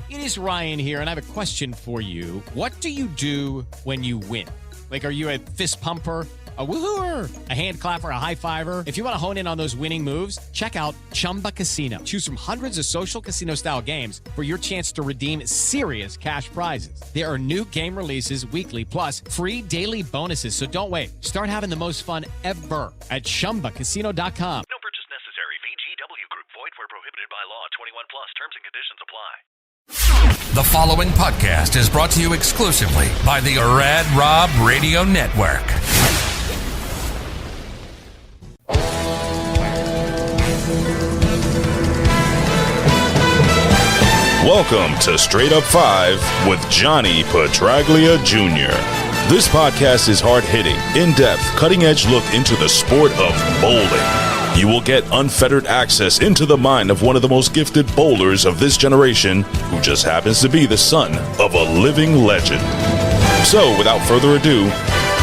It is Ryan here, and I have a question for you. What do you do when you win? Like, are you a fist pumper, a woo-hooer, a hand clapper, a high-fiver? If you want to hone in on those winning moves, check out Chumba Casino. Choose from hundreds of social casino-style games for your chance to redeem serious cash prizes. There are new game releases weekly, plus free daily bonuses. So don't wait. Start having the most fun ever at ChumbaCasino.com. No purchase necessary. VGW Group. Void where prohibited by law. 21 plus. Terms and conditions apply. The following podcast is brought to you exclusively by the Rad Rob Radio Network. Welcome to Straight Up 5 with Johnny Petraglia Jr. This podcast is hard-hitting, in-depth, cutting-edge look into the sport of bowling. You will get unfettered access into the mind of one of the most gifted bowlers of this generation, who just happens to be the son of a living legend. So, without further ado,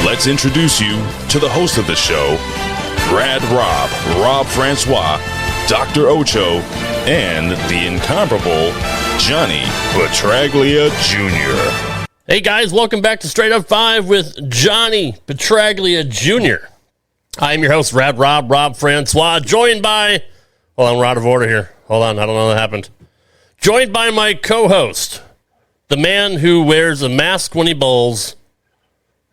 let's introduce you to the host of the show, Rad Rob Francois, Dr. Ocho, and the incomparable Johnny Petraglia Jr. Hey guys, welcome back to Straight Up 5 with Johnny Petraglia Jr. I'm your host, Rad Rob Francois, joined by... Hold on, we're out of order here. Hold on, I don't know what happened. Joined by my co-host, the man who wears a mask when he bowls,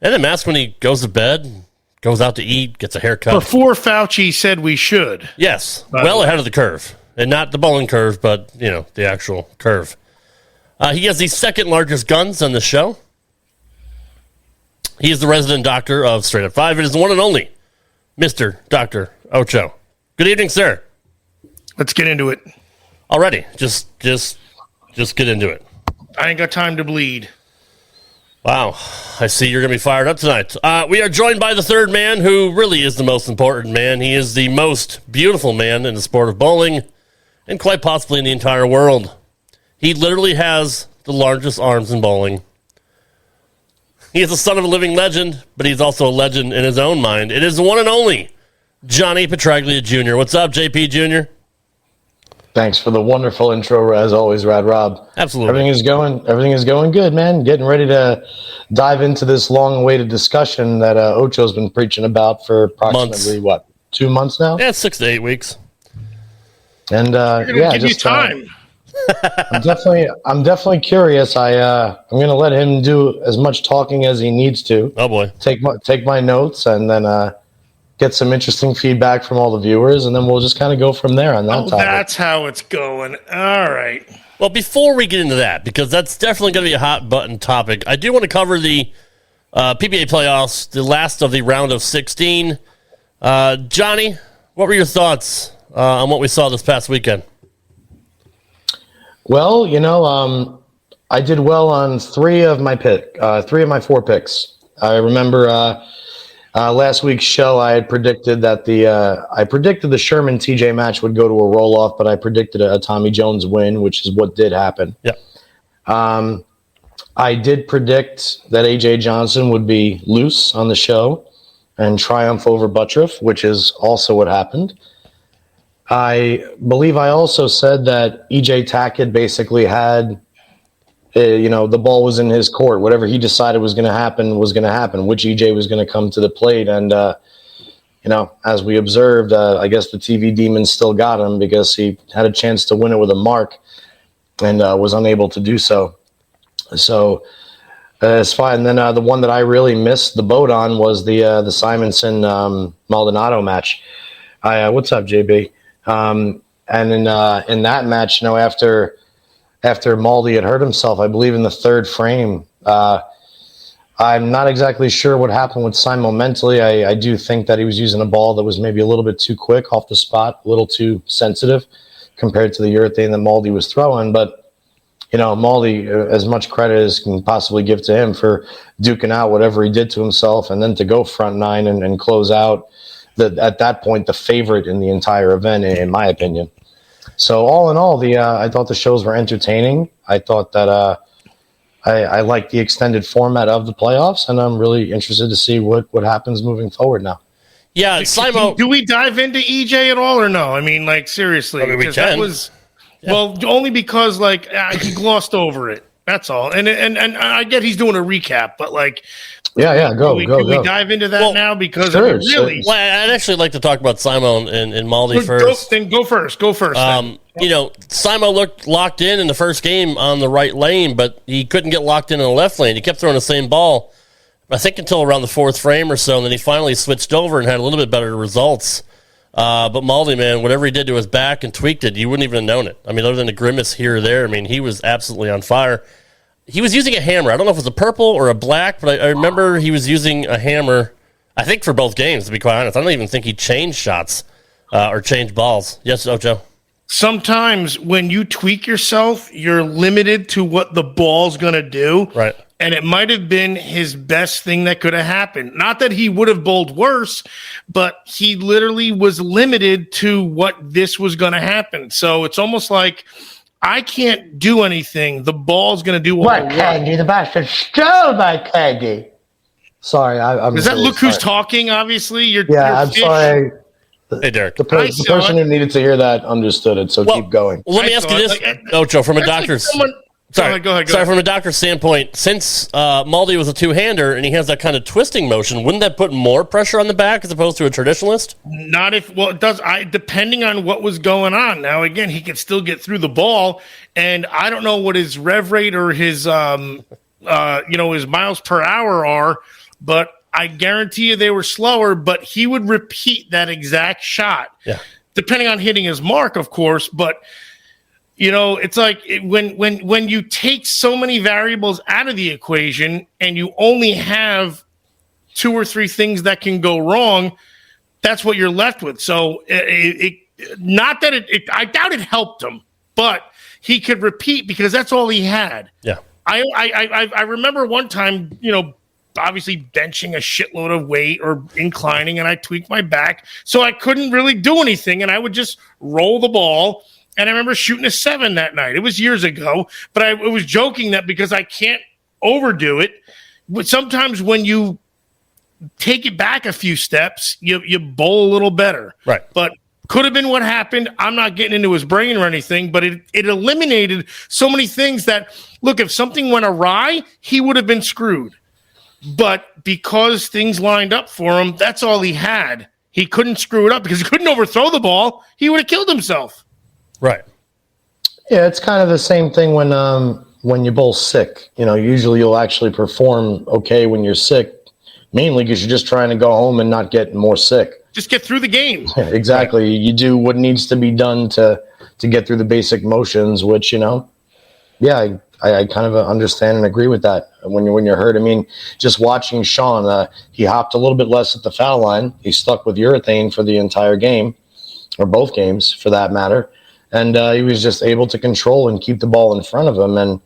and a mask when he goes to bed, goes out to eat, gets a haircut. Before Fauci said we should. Yes, well ahead of the curve. And not the bowling curve, but, you know, the actual curve. He has the second largest guns on the show. He is the resident doctor of Straight Up 5. It is the one and only Mr. Dr. Ocho. Good evening, sir. Let's get into it. Already. Just get into it. I ain't got time to bleed. Wow. I see you're going to be fired up tonight. We are joined by the third man, who really is the most important man. He is the most beautiful man in the sport of bowling, and quite possibly in the entire world. He literally has the largest arms in bowling. He is the son of a living legend, but he's also a legend in his own mind. It is the one and only Johnny Petraglia Jr. What's up, JP Jr.? Thanks for the wonderful intro, as always, Rad Rob. Absolutely. Everything is going good, man. Getting ready to dive into this long-awaited discussion that Ocho's been preaching about for approximately, 2 months now? Yeah, 6 to 8 weeks. And Give you time. I'm definitely curious. I'm going to let him do as much talking as he needs to. Oh boy. Take my notes and then get some interesting feedback from all the viewers, and then we'll just kind of go from there on that topic. That's how it's going. All right. Well, before we get into that, because that's definitely going to be a hot button topic, I do want to cover the PBA Playoffs, the last of the round of 16. Johnny, what were your thoughts on what we saw this past weekend? Well, I did well on three of my 4 picks. I remember last week's show I had predicted that the Sherman TJ match would go to a roll off, but I predicted a Tommy Jones win, which is what did happen. Yeah. I did predict that AJ Johnson would be loose on the show and triumph over Buttriff, which is also what happened. I believe I also said that EJ Tackett basically had, the ball was in his court. Whatever he decided was going to happen, which EJ was going to come to the plate. And, as we observed, I guess the TV demon still got him because he had a chance to win it with a mark and was unable to do so. So it's fine. And then the one that I really missed the boat on was the Simonson Maldonado match. What's up, JB? And in that match, after Maldi had hurt himself, I believe in the third frame, I'm not exactly sure what happened with Simon mentally. I do think that he was using a ball that was maybe a little bit too quick off the spot, a little too sensitive compared to the urethane that Maldi was throwing. But, Maldi, as much credit as can possibly give to him for duking out whatever he did to himself and then to go front nine and close out at that point, the favorite in the entire event, in my opinion. So all in all, I thought the shows were entertaining. I thought that I like the extended format of the playoffs, and I'm really interested to see what happens moving forward now. Yeah, Simo. Do we dive into EJ at all or no? I mean, like, seriously. I mean, we can. Well, only because he glossed over it. That's all. And I get he's doing a recap, but Go. We dive into that now because sure, really. Sure. Well, I'd actually like to talk about Simo and Maldi first. Go first. Simo looked locked in the first game on the right lane, but he couldn't get locked in the left lane. He kept throwing the same ball, I think, until around the fourth frame or so, and then he finally switched over and had a little bit better results. But Maldi, man, whatever he did to his back and tweaked it, you wouldn't even have known it. I mean, other than the grimace here or there, I mean, he was absolutely on fire. He was using a hammer. I don't know if it was a purple or a black, but I remember he was using a hammer, I think, for both games, to be quite honest. I don't even think he changed shots or changed balls. Yes, Ocho? Sometimes when you tweak yourself, you're limited to what the ball's going to do. Right. And it might have been his best thing that could have happened. Not that he would have bowled worse, but he literally was limited to what this was going to happen. So it's almost like I can't do anything. The ball's going to do what candy? The bastard stole my candy. Sorry, I'm. Does that look who's talking? Obviously, I'm sorry. Hey, Derek. The person who needed to hear that understood it. So keep going. Well, let me ask you this, Ocho, from a doctor's. Sorry, go ahead. From a doctor's standpoint, since Maldi was a two-hander and he has that kind of twisting motion, wouldn't that put more pressure on the back as opposed to a traditionalist? Not if, it does. Depending on what was going on. Now, again, he could still get through the ball, and I don't know what his rev rate or his, his miles per hour are, but I guarantee you they were slower. But he would repeat that exact shot, depending on hitting his mark, of course, but. It's like when you take so many variables out of the equation and you only have 2 or 3 things that can go wrong, that's what you're left with. So I doubt it helped him, but he could repeat because that's all he had. Yeah. I remember one time, obviously benching a shitload of weight or inclining, and I tweaked my back, so I couldn't really do anything, and I would just roll the ball. And I remember shooting a 7 that night. It was years ago, but I was joking that because I can't overdo it. But sometimes when you take it back a few steps, you bowl a little better. Right. But could have been what happened. I'm not getting into his brain or anything, but it eliminated so many things that, look, if something went awry, he would have been screwed. But because things lined up for him, that's all he had. He couldn't screw it up because he couldn't overthrow the ball. He would have killed himself. Right. Yeah, it's kind of the same thing when you bowl sick. Usually you'll actually perform okay when you're sick, mainly because you're just trying to go home and not get more sick. Just get through the game. Exactly. Right. You do what needs to be done to get through the basic motions, which, I kind of understand and agree with that when you're hurt. I mean, just watching Sean, he hopped a little bit less at the foul line. He stuck with urethane for the entire game, or both games for that matter. And he was just able to control and keep the ball in front of him. And,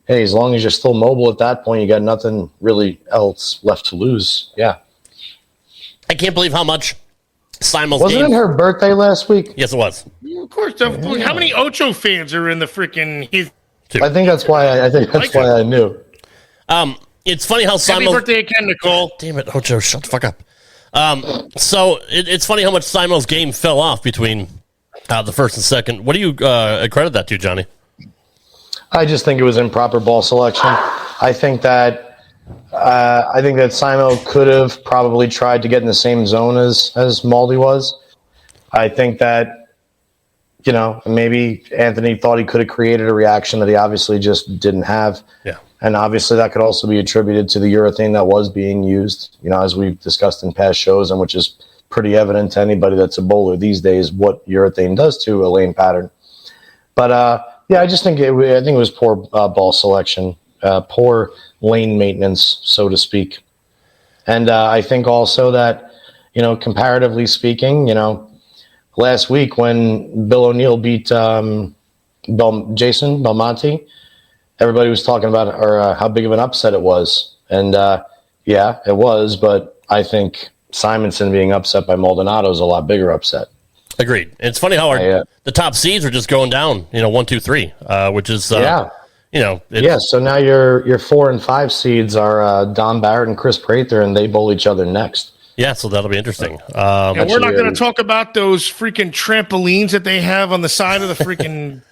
hey, as long as you're still mobile at that point, you got nothing really else left to lose. Yeah. I can't believe how much Simo's Wasn't it her birthday last week? Yes, it was. Of course. Yeah. How many Ocho fans are in the freaking... I think that's why I knew. It's funny how Simo... Happy birthday again, Nicole. Damn it, Ocho, shut the fuck up. So it's funny how much Simo's game fell off between... the first and second. What do you credit that to, Johnny? I just think it was improper ball selection. I think that Simo could have probably tried to get in the same zone as Maldi was. I think that, maybe Anthony thought he could have created a reaction that he obviously just didn't have. Yeah. And obviously that could also be attributed to the urethane that was being used, as we've discussed in past shows, and which is pretty evident to anybody that's a bowler these days what urethane does to a lane pattern. But I just think it was poor ball selection, poor lane maintenance, so to speak. And I think also that comparatively speaking, last week when Bill O'Neill beat Jason Belmonte, everybody was talking about how big of an upset it was, and it was. But I think Simonson being upset by Maldonado is a lot bigger upset. Agreed. And it's funny how the top seeds are just going down, 1, 2, 3, which is, So now your 4 and 5 seeds are Don Barrett and Chris Prather, and they bowl each other next. Yeah, so that'll be interesting. We're not going to talk about those freaking trampolines that they have on the side of the freaking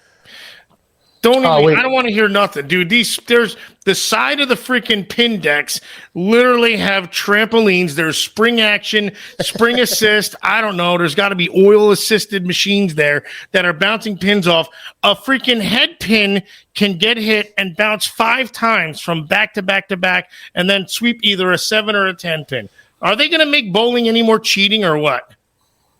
Don't even, I don't want to hear nothing, dude. There's the side of the freaking pin decks literally have trampolines. There's spring action, spring assist. I don't know. There's got to be oil assisted machines there that are bouncing pins off. A freaking head pin can get hit and bounce 5 times from back to back to back and then sweep either a 7 or a 10 pin. Are they going to make bowling any more cheating or what?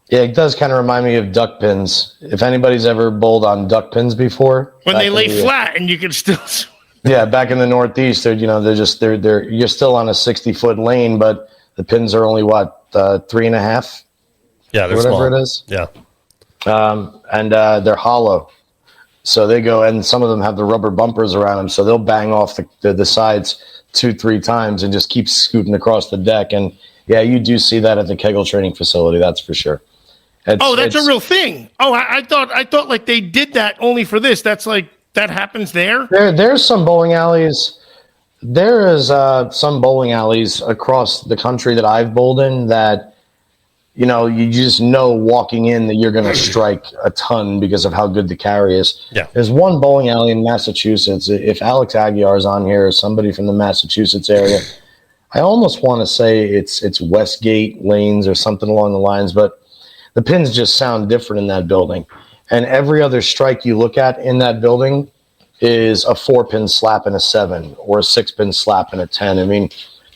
Yeah, it does kind of remind me of duck pins. If anybody's ever bowled on duck pins before, when they lay flat and you can still. Yeah, back in the Northeast, they're you're still on a 60-foot lane, but the pins are only 3.5. Yeah, they're whatever small. It is. Yeah, and they're hollow, so they go, and some of them have the rubber bumpers around them, so they'll bang off the sides 2-3 times and just keep scooting across the deck. And yeah, you do see that at the Kegel training facility, that's for sure. That's a real thing. Oh, I thought like they did that only for this. That's like that happens there. There's some bowling alleys. There is some bowling alleys across the country that I've bowled in that, you just know walking in that you're going to strike a ton because of how good the carry is. Yeah. There's one bowling alley in Massachusetts. If Alex Aguiar is on here or somebody from the Massachusetts area, I almost want to say it's Westgate Lanes or something along the lines, but the pins just sound different in that building. And every other strike you look at in that building is a 4-pin slap and a 7 or a 6-pin slap and a 10. I mean,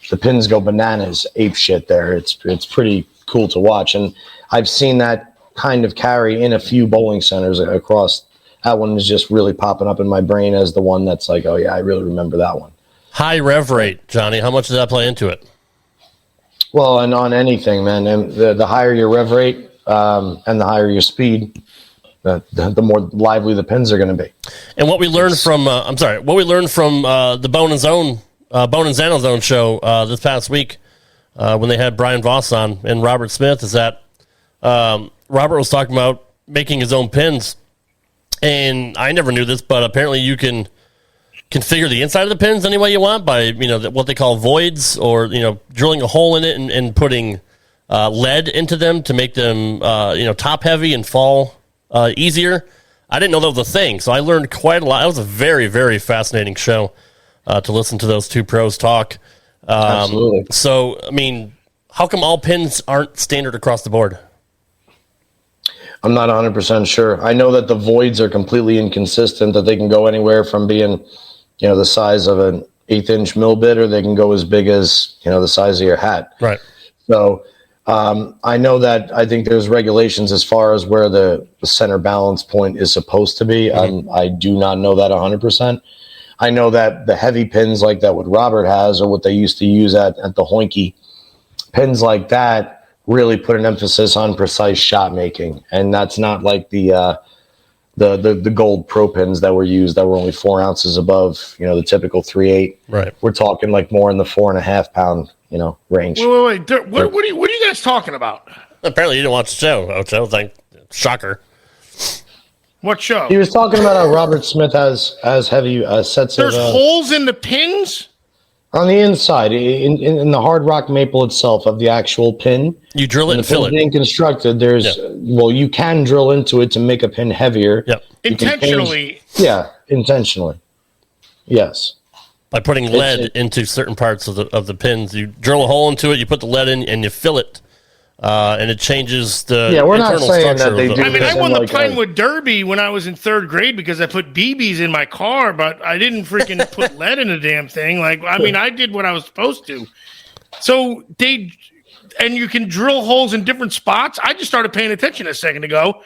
the pins go bananas, ape shit there. It's pretty cool to watch. And I've seen that kind of carry in a few bowling centers across. That one is just really popping up in my brain as the one that's like, oh yeah, I really remember that one. High rev rate, Johnny. How much does that play into it? Well, and on anything, man, and the higher your rev rate, and the higher your speed, the more lively the pins are going to be. And what we learned from the Bone and Zano Zone show this past week when they had Brian Voss on and Robert Smith is that Robert was talking about making his own pins, and I never knew this, but apparently you can configure the inside of the pins any way you want by what they call voids, or drilling a hole in it and putting lead into them to make them top heavy and fall easier. I didn't know that was a thing, so I learned quite a lot. It was a very, very fascinating show to listen to those two pros talk. Absolutely. So, I mean, how come all pins aren't standard across the board? I'm not 100% sure. I know that the voids are completely inconsistent, that they can go anywhere from being, the size of an 1/8-inch mill bit, or they can go as big as, the size of your hat. Right. So I know that I think there's regulations as far as where the center balance point is supposed to be. Mm-hmm. I do not know that 100%. I know that the heavy pins like that what Robert has, or what they used to use at the Hoinky, pins like that really put an emphasis on precise shot making. And that's not like the gold pro pins that were used that were only 4 ounces above, the typical 3/8. Right. We're talking like more in the 4.5 pound, range. Wait. What are you guys talking about? Apparently you didn't watch the show, Ocho. Shocker. What show? He was talking about how Robert Smith has heavy sets There's of... There's holes in the pins? On the inside, in the hard rock maple itself of the actual pin. You drill it and fill it. Being constructed, you can drill into it to make a pin heavier. Yep. Intentionally. Intentionally. Yes. By putting lead into certain parts of the pins. You drill a hole into it, you put the lead in, and you fill it. And it changes the we're not saying that they do. I mean, I won the Pinewood Derby when I was in 3rd grade because I put BBs in my car, but I didn't freaking put lead in the damn thing. I did what I was supposed to. So and you can drill holes in different spots. I just started paying attention a second ago.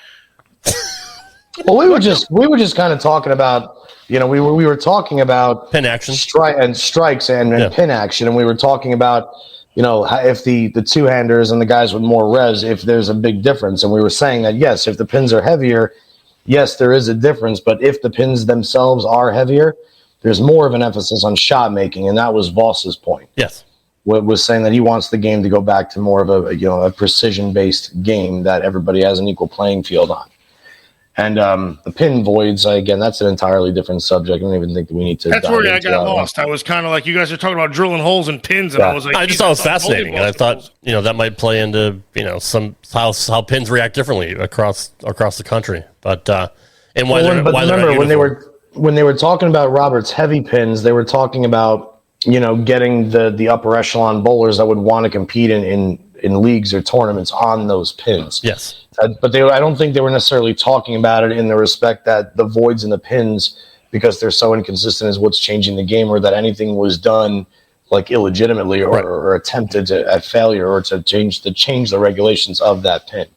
Well, we were just kind of talking about, we were talking about pin action, strikes and pin action, and we were talking about, if the two-handers and the guys with more revs, if there's a big difference. And we were saying that, yes, if the pins are heavier, yes, there is a difference. But if the pins themselves are heavier, there's more of an emphasis on shot making. And that was Voss's point. Yes. Was saying that he wants the game to go back to more of a precision-based game that everybody has an equal playing field on. And the pin voids, again, that's an entirely different subject. I don't even think that we need to. That's where I got lost. I was kind of like, you guys are talking about drilling holes in pins, and I was like, I just thought it was fascinating, and I thought that might play into some how pins react differently across the country. But why they're when when they were talking about Robert's heavy pins, they were talking about, getting the upper echelon bowlers that would want to compete in leagues or tournaments on those pins. Yes. But I don't think they were necessarily talking about it in the respect that the voids in the pins, because they're so inconsistent, is what's changing the game, or that anything was done like illegitimately or attempted at failure, or to change the regulations of that pin.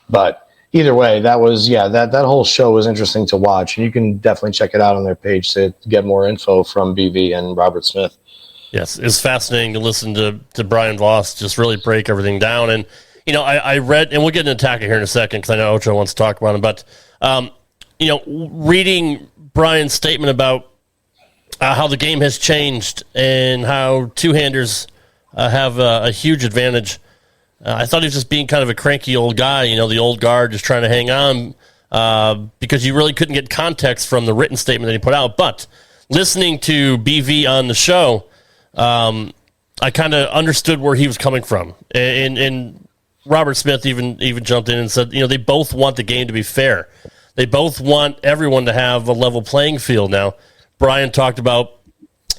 But either way, that whole show was interesting to watch, and you can definitely check it out on their page to get more info from BV and Robert Smith. Yes, it's fascinating to listen to Brian Voss just really break everything down. And, I read, and we'll get into Taka here in a second because I know Ocho wants to talk about him, but, reading Brian's statement about how the game has changed and how two-handers have a huge advantage. I thought he was just being kind of a cranky old guy, the old guard just trying to hang on because you really couldn't get context from the written statement that he put out. But listening to BV on the show, I kind of understood where he was coming from. And Robert Smith even jumped in and said, they both want the game to be fair. They both want everyone to have a level playing field. Now, Brian talked about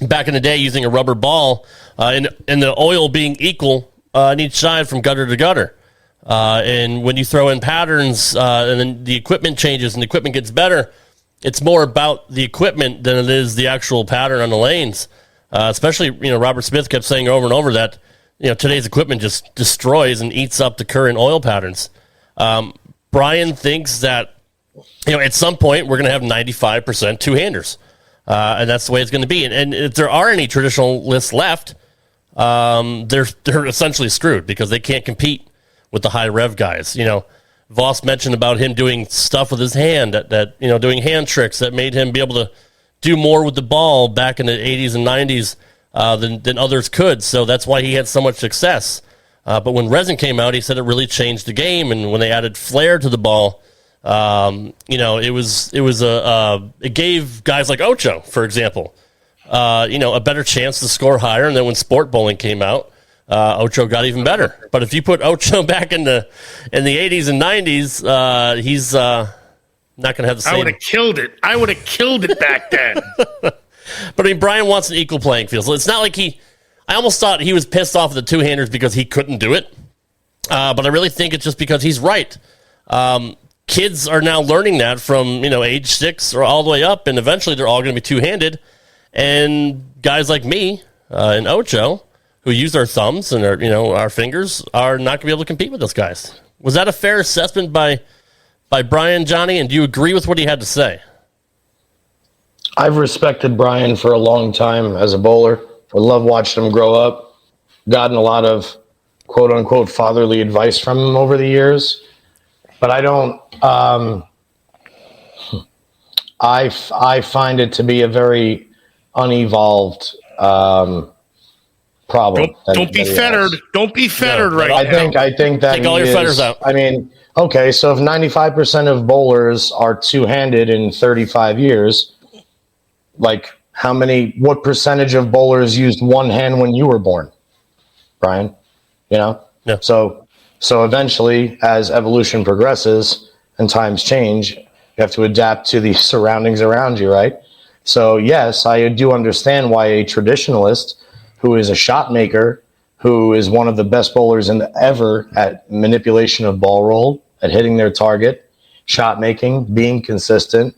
back in the day using a rubber ball and the oil being equal on each side from gutter to gutter. And when you throw in patterns and then the equipment changes and the equipment gets better, it's more about the equipment than it is the actual pattern on the lanes. Especially, Robert Smith kept saying over and over that, today's equipment just destroys and eats up the current oil patterns. Brian thinks that, at some point we're going to have 95% two-handers. And that's the way it's going to be. And if there are any traditionalists left, they're essentially screwed because they can't compete with the high rev guys. Voss mentioned about him doing stuff with his hand that doing hand tricks that made him be able to do more with the ball back in the 80s and 90s than others could. So that's why he had so much success. But when resin came out, he said it really changed the game. And when they added flair to the ball, it gave guys like Ocho, for example, a better chance to score higher. And then when sport bowling came out, Ocho got even better. But if you put Ocho back in the 80s and 90s, he's not going to have the same. I would have killed it back then. But Brian wants an equal playing field. So it's not like I almost thought he was pissed off at the two-handers because he couldn't do it. But I really think it's just because he's right. Kids are now learning that from, age 6 or all the way up, and eventually they're all going to be two-handed. And guys like me and Ocho, who use our thumbs and our fingers, are not going to be able to compete with those guys. Was that a fair assessment by Brian, Johnny? And do you agree with what he had to say? I've respected Brian for a long time as a bowler. I love watching him grow up. Gotten a lot of quote-unquote fatherly advice from him over the years. But I don't. I find it to be a very unevolved problem. Don't be fettered. Don't be fettered right now. I think that take all your fetters out. I mean, okay, so if 95% of bowlers are two-handed in 35 years, like what percentage of bowlers used one hand when you were born, Brian? Yeah. So eventually, as evolution progresses and times change, you have to adapt to the surroundings around you, right? So yes, I do understand why a traditionalist who is a shot maker, who is one of the best bowlers ever at manipulation of ball roll, at hitting their target, shot making, being consistent,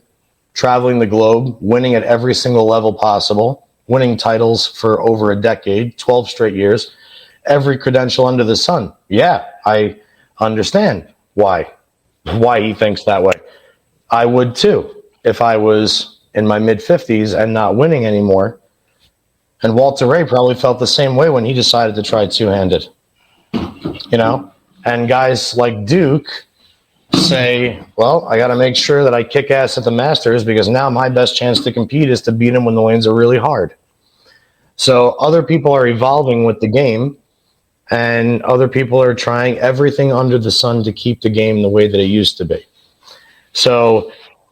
traveling the globe, winning at every single level possible, winning titles for over a decade, 12 straight years, every credential under the sun. Yeah, I understand why he thinks that way. I would too if I was in my mid-50s and not winning anymore. And Walter Ray probably felt the same way when he decided to try two-handed. And guys like Duke say, well, I got to make sure that I kick ass at the Masters because now my best chance to compete is to beat him when the lanes are really hard. So other people are evolving with the game, and other people are trying everything under the sun to keep the game the way that it used to be. So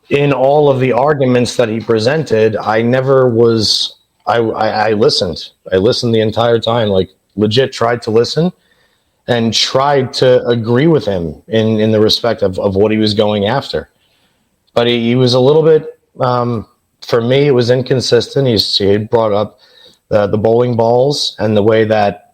in all of the arguments that he presented, I listened. I listened the entire time, like legit tried to listen and tried to agree with him in the respect of what he was going after. But he was a little bit for me, it was inconsistent. He had brought up the bowling balls and the way that,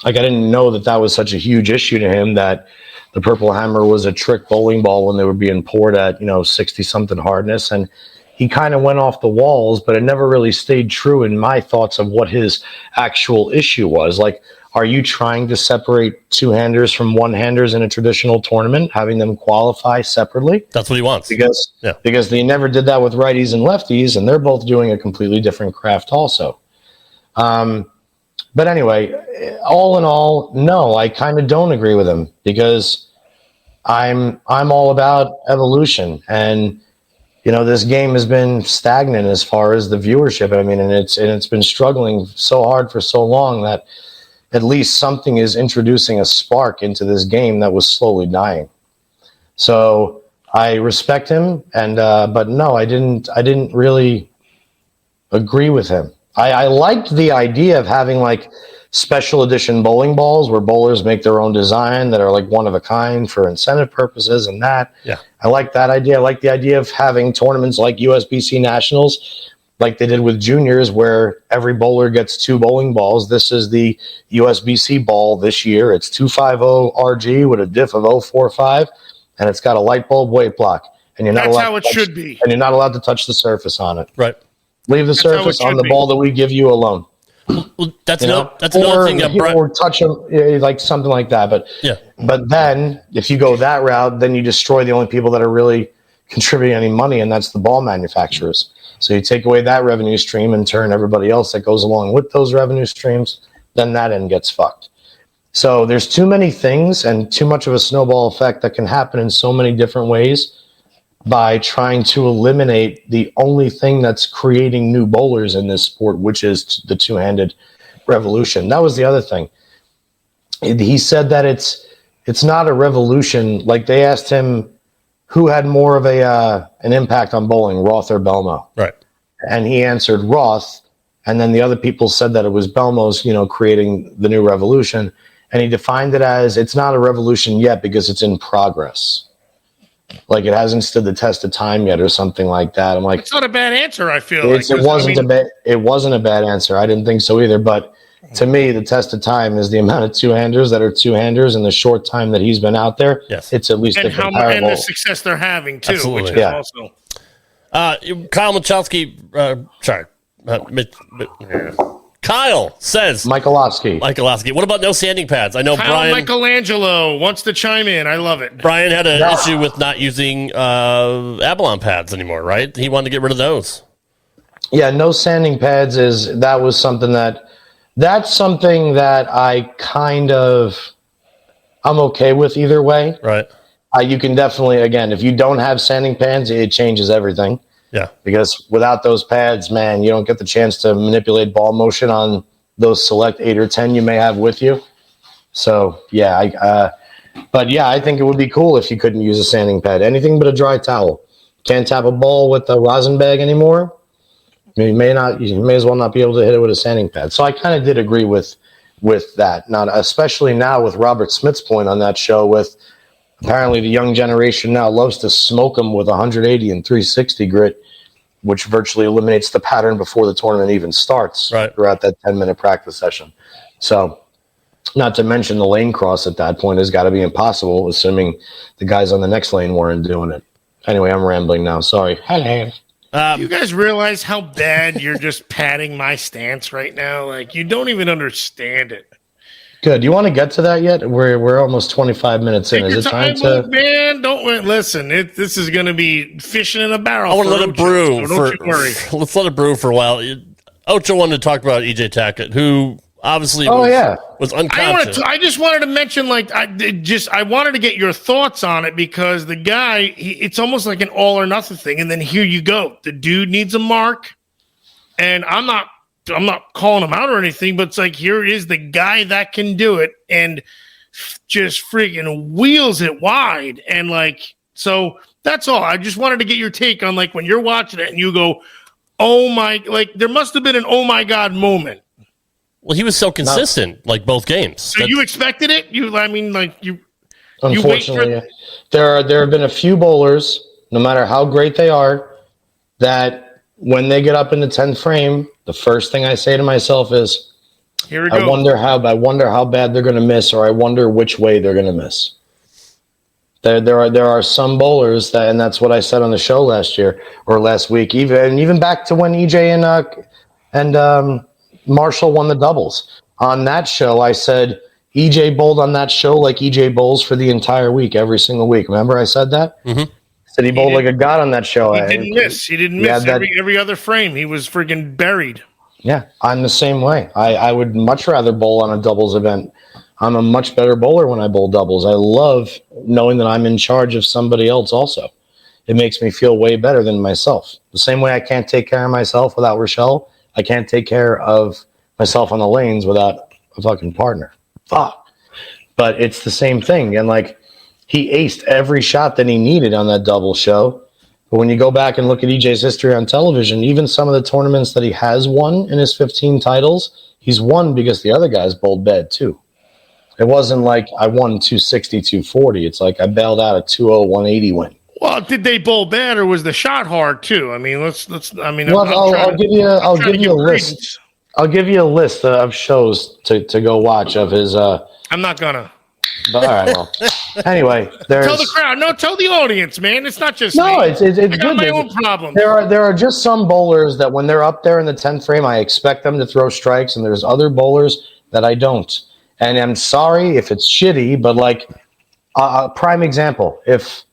like, I didn't know that was such a huge issue to him, that the Purple Hammer was a trick bowling ball when they were being poured at, 60-something hardness. And he kind of went off the walls, but it never really stayed true in my thoughts of what his actual issue was. Like, are you trying to separate two-handers from one-handers in a traditional tournament, having them qualify separately? That's what he wants. Because they never did that with righties and lefties, and they're both doing a completely different craft also. But anyway, all in all, no, I kind of don't agree with him, because I'm all about evolution, and this game has been stagnant as far as the viewership. I mean, and it's been struggling so hard for so long that at least something is introducing a spark into this game that was slowly dying. So I respect him, and but no, I didn't really agree with him. I liked the idea of having like special edition bowling balls where bowlers make their own design that are like one of a kind for incentive purposes, and that. Yeah. I like that idea. I like the idea of having tournaments like USBC Nationals, like they did with juniors, where every bowler gets 2 bowling balls. This is the USBC ball this year. It's 250 RG with a diff of 045, and it's got a light bulb weight block. And you're not That's allowed how it should be. And you're not allowed to touch the surface on it. Right. Leave the surface on the ball that we give you alone. Well, that's another thing that or touch them, like something like that. But yeah. But then if you go that route, then you destroy the only people that are really contributing any money, and that's the ball manufacturers. So you take away that revenue stream and turn everybody else that goes along with those revenue streams, then that end gets fucked. So there's too many things and too much of a snowball effect that can happen in so many different ways by trying to eliminate the only thing that's creating new bowlers in this sport, which is the two-handed revolution. That was the other thing. He said that it's not a revolution. Like, they asked him who had more of an impact on bowling, Roth or Belmo. Right. And he answered Roth, and then the other people said that it was Belmo's, creating the new revolution. And he defined it as, it's not a revolution yet because it's in progress. Like, it hasn't stood the test of time yet, or something like that. I'm like, it's not a bad answer. I feel it wasn't a bad answer. I didn't think so either. But to me, the test of time is the amount of two-handers that are two-handers in the short time that he's been out there. Yes. It's at least and comparable. and the success they're having too. Absolutely. Which is also. Kyle Michalski, Kyle says Michalowski. What about no sanding pads? I know Kyle Brian Michelangelo wants to chime in. I love it. Brian had an issue with not using Abalon pads anymore, right? He wanted to get rid of those. Yeah, no sanding pads that's something that I I'm okay with either way. Right. You can definitely, again, if you don't have sanding pads, it changes everything. Yeah. Because without those pads, man, you don't get the chance to manipulate ball motion on those select 8 or 10 you may have with you. So, yeah, I think it would be cool if you couldn't use a sanding pad. Anything but a dry towel. Can't tap a ball with a rosin bag anymore. You may as well not be able to hit it with a sanding pad. So I kind of did agree with that. Not especially now with Robert Smith's point on that show, with apparently the young generation now loves to smoke them with 180 and 360 grit, which virtually eliminates the pattern before the tournament even starts throughout that 10-minute practice session. So, not to mention the lane cross at that point has got to be impossible, assuming the guys on the next lane weren't doing it. Anyway, I'm rambling now. Sorry. Do you guys realize how bad you're just padding my stance right now? Like, you don't even understand it. Good. You want to get to that yet? We're almost 25 minutes in. Is it time to? Man, don't listen. This is going to be fishing in a barrel. I want to let it brew. So don't you worry. Let's let it brew for a while. Ocho wanted to talk about EJ Tackett, who obviously was unconscious. I just wanted to mention, I wanted to get your thoughts on it, because the guy, it's almost like an all or nothing thing. And then here you go. The dude needs a mark, and I'm not calling him out or anything, but it's like, here is the guy that can do it and just freaking wheels it wide. And so that's all. I just wanted to get your take on, when you're watching it and you go, oh my, there must have been an oh my God moment. Well, he was so consistent, both games. So you expected it? Unfortunately, there have been a few bowlers, no matter how great they are, that when they get up in the 10th frame, the first thing I say to myself is, Here we go. I wonder how bad they're going to miss, or I wonder which way they're going to miss. There are some bowlers that, and that's what I said on the show last week, even back to when EJ and Marshall won the doubles. On that show, I said EJ bowled on that show like EJ bowls for the entire week, every single week. Remember I said that? Mm-hmm. Said he bowled like a god on that show. He didn't miss. He didn't miss every other frame. He was freaking buried. Yeah, I'm the same way. I would much rather bowl on a doubles event. I'm a much better bowler when I bowl doubles. I love knowing that I'm in charge of somebody else also. It makes me feel way better than myself. The same way I can't take care of myself without Rochelle, I can't take care of myself on the lanes without a fucking partner. Fuck. But it's the same thing. And like, he aced every shot that he needed on that double show. But when you go back and look at EJ's history on television, even some of the tournaments that he has won in his 15 titles, he's won because the other guys bowled bad too. It wasn't like I won 260, 240. It's like I bailed out a 2-0, 180 win. Well, did they bowl bad, or was the shot hard too? I mean, let's. I mean, well, I'll give you a list. I'll give you a list of shows to go watch of his. I'm not gonna. But, all right. Well, anyway, tell the crowd. No, tell the audience, man. It's not just no. me. It's I good. got my own problems. There are just some bowlers that when they're up there in the 10th frame, I expect them to throw strikes, and there's other bowlers that I don't. And I'm sorry if it's shitty, but like a prime example, if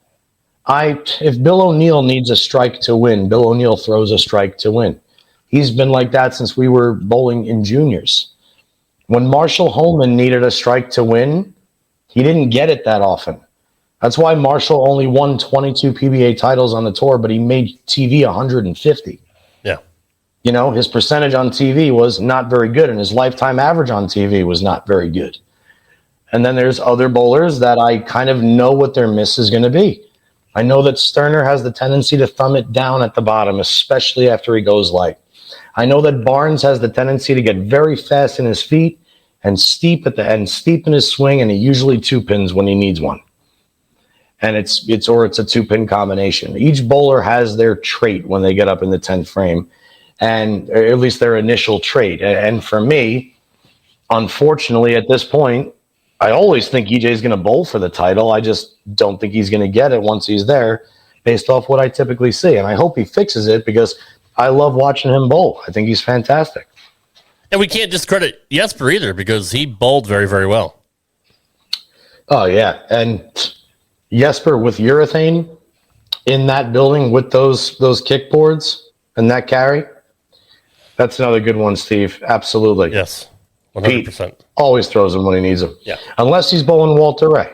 Bill O'Neill needs a strike to win, Bill O'Neill throws a strike to win. He's been like that since we were bowling in juniors. When Marshall Holman needed a strike to win, he didn't get it that often. That's why Marshall only won 22 PBA titles on the tour, but he made TV 150. Yeah. You know, his percentage on TV was not very good, and his lifetime average on TV was not very good. And then there's other bowlers that I kind of know what their miss is going to be. I know that Sterner has the tendency to thumb it down at the bottom, especially after he goes light. I know that Barnes has the tendency to get very fast in his feet and steep at the end, steep in his swing, and he usually two pins when he needs one. And it's a 2-pin combination. Each bowler has their trait when they get up in the 10th frame, and or at least their initial trait. And for me, unfortunately, at this point, I always think EJ is going to bowl for the title. I just don't think he's going to get it once he's there, based off what I typically see. And I hope he fixes it because I love watching him bowl. I think he's fantastic. And we can't discredit Jesper either because he bowled very, very well. Oh, yeah. And Jesper with urethane in that building with those kickboards and that carry, that's another good one, Steve. Absolutely. Yes, 100%. Pete always throws them when he needs them. Yeah. Unless he's bowling Walter Ray.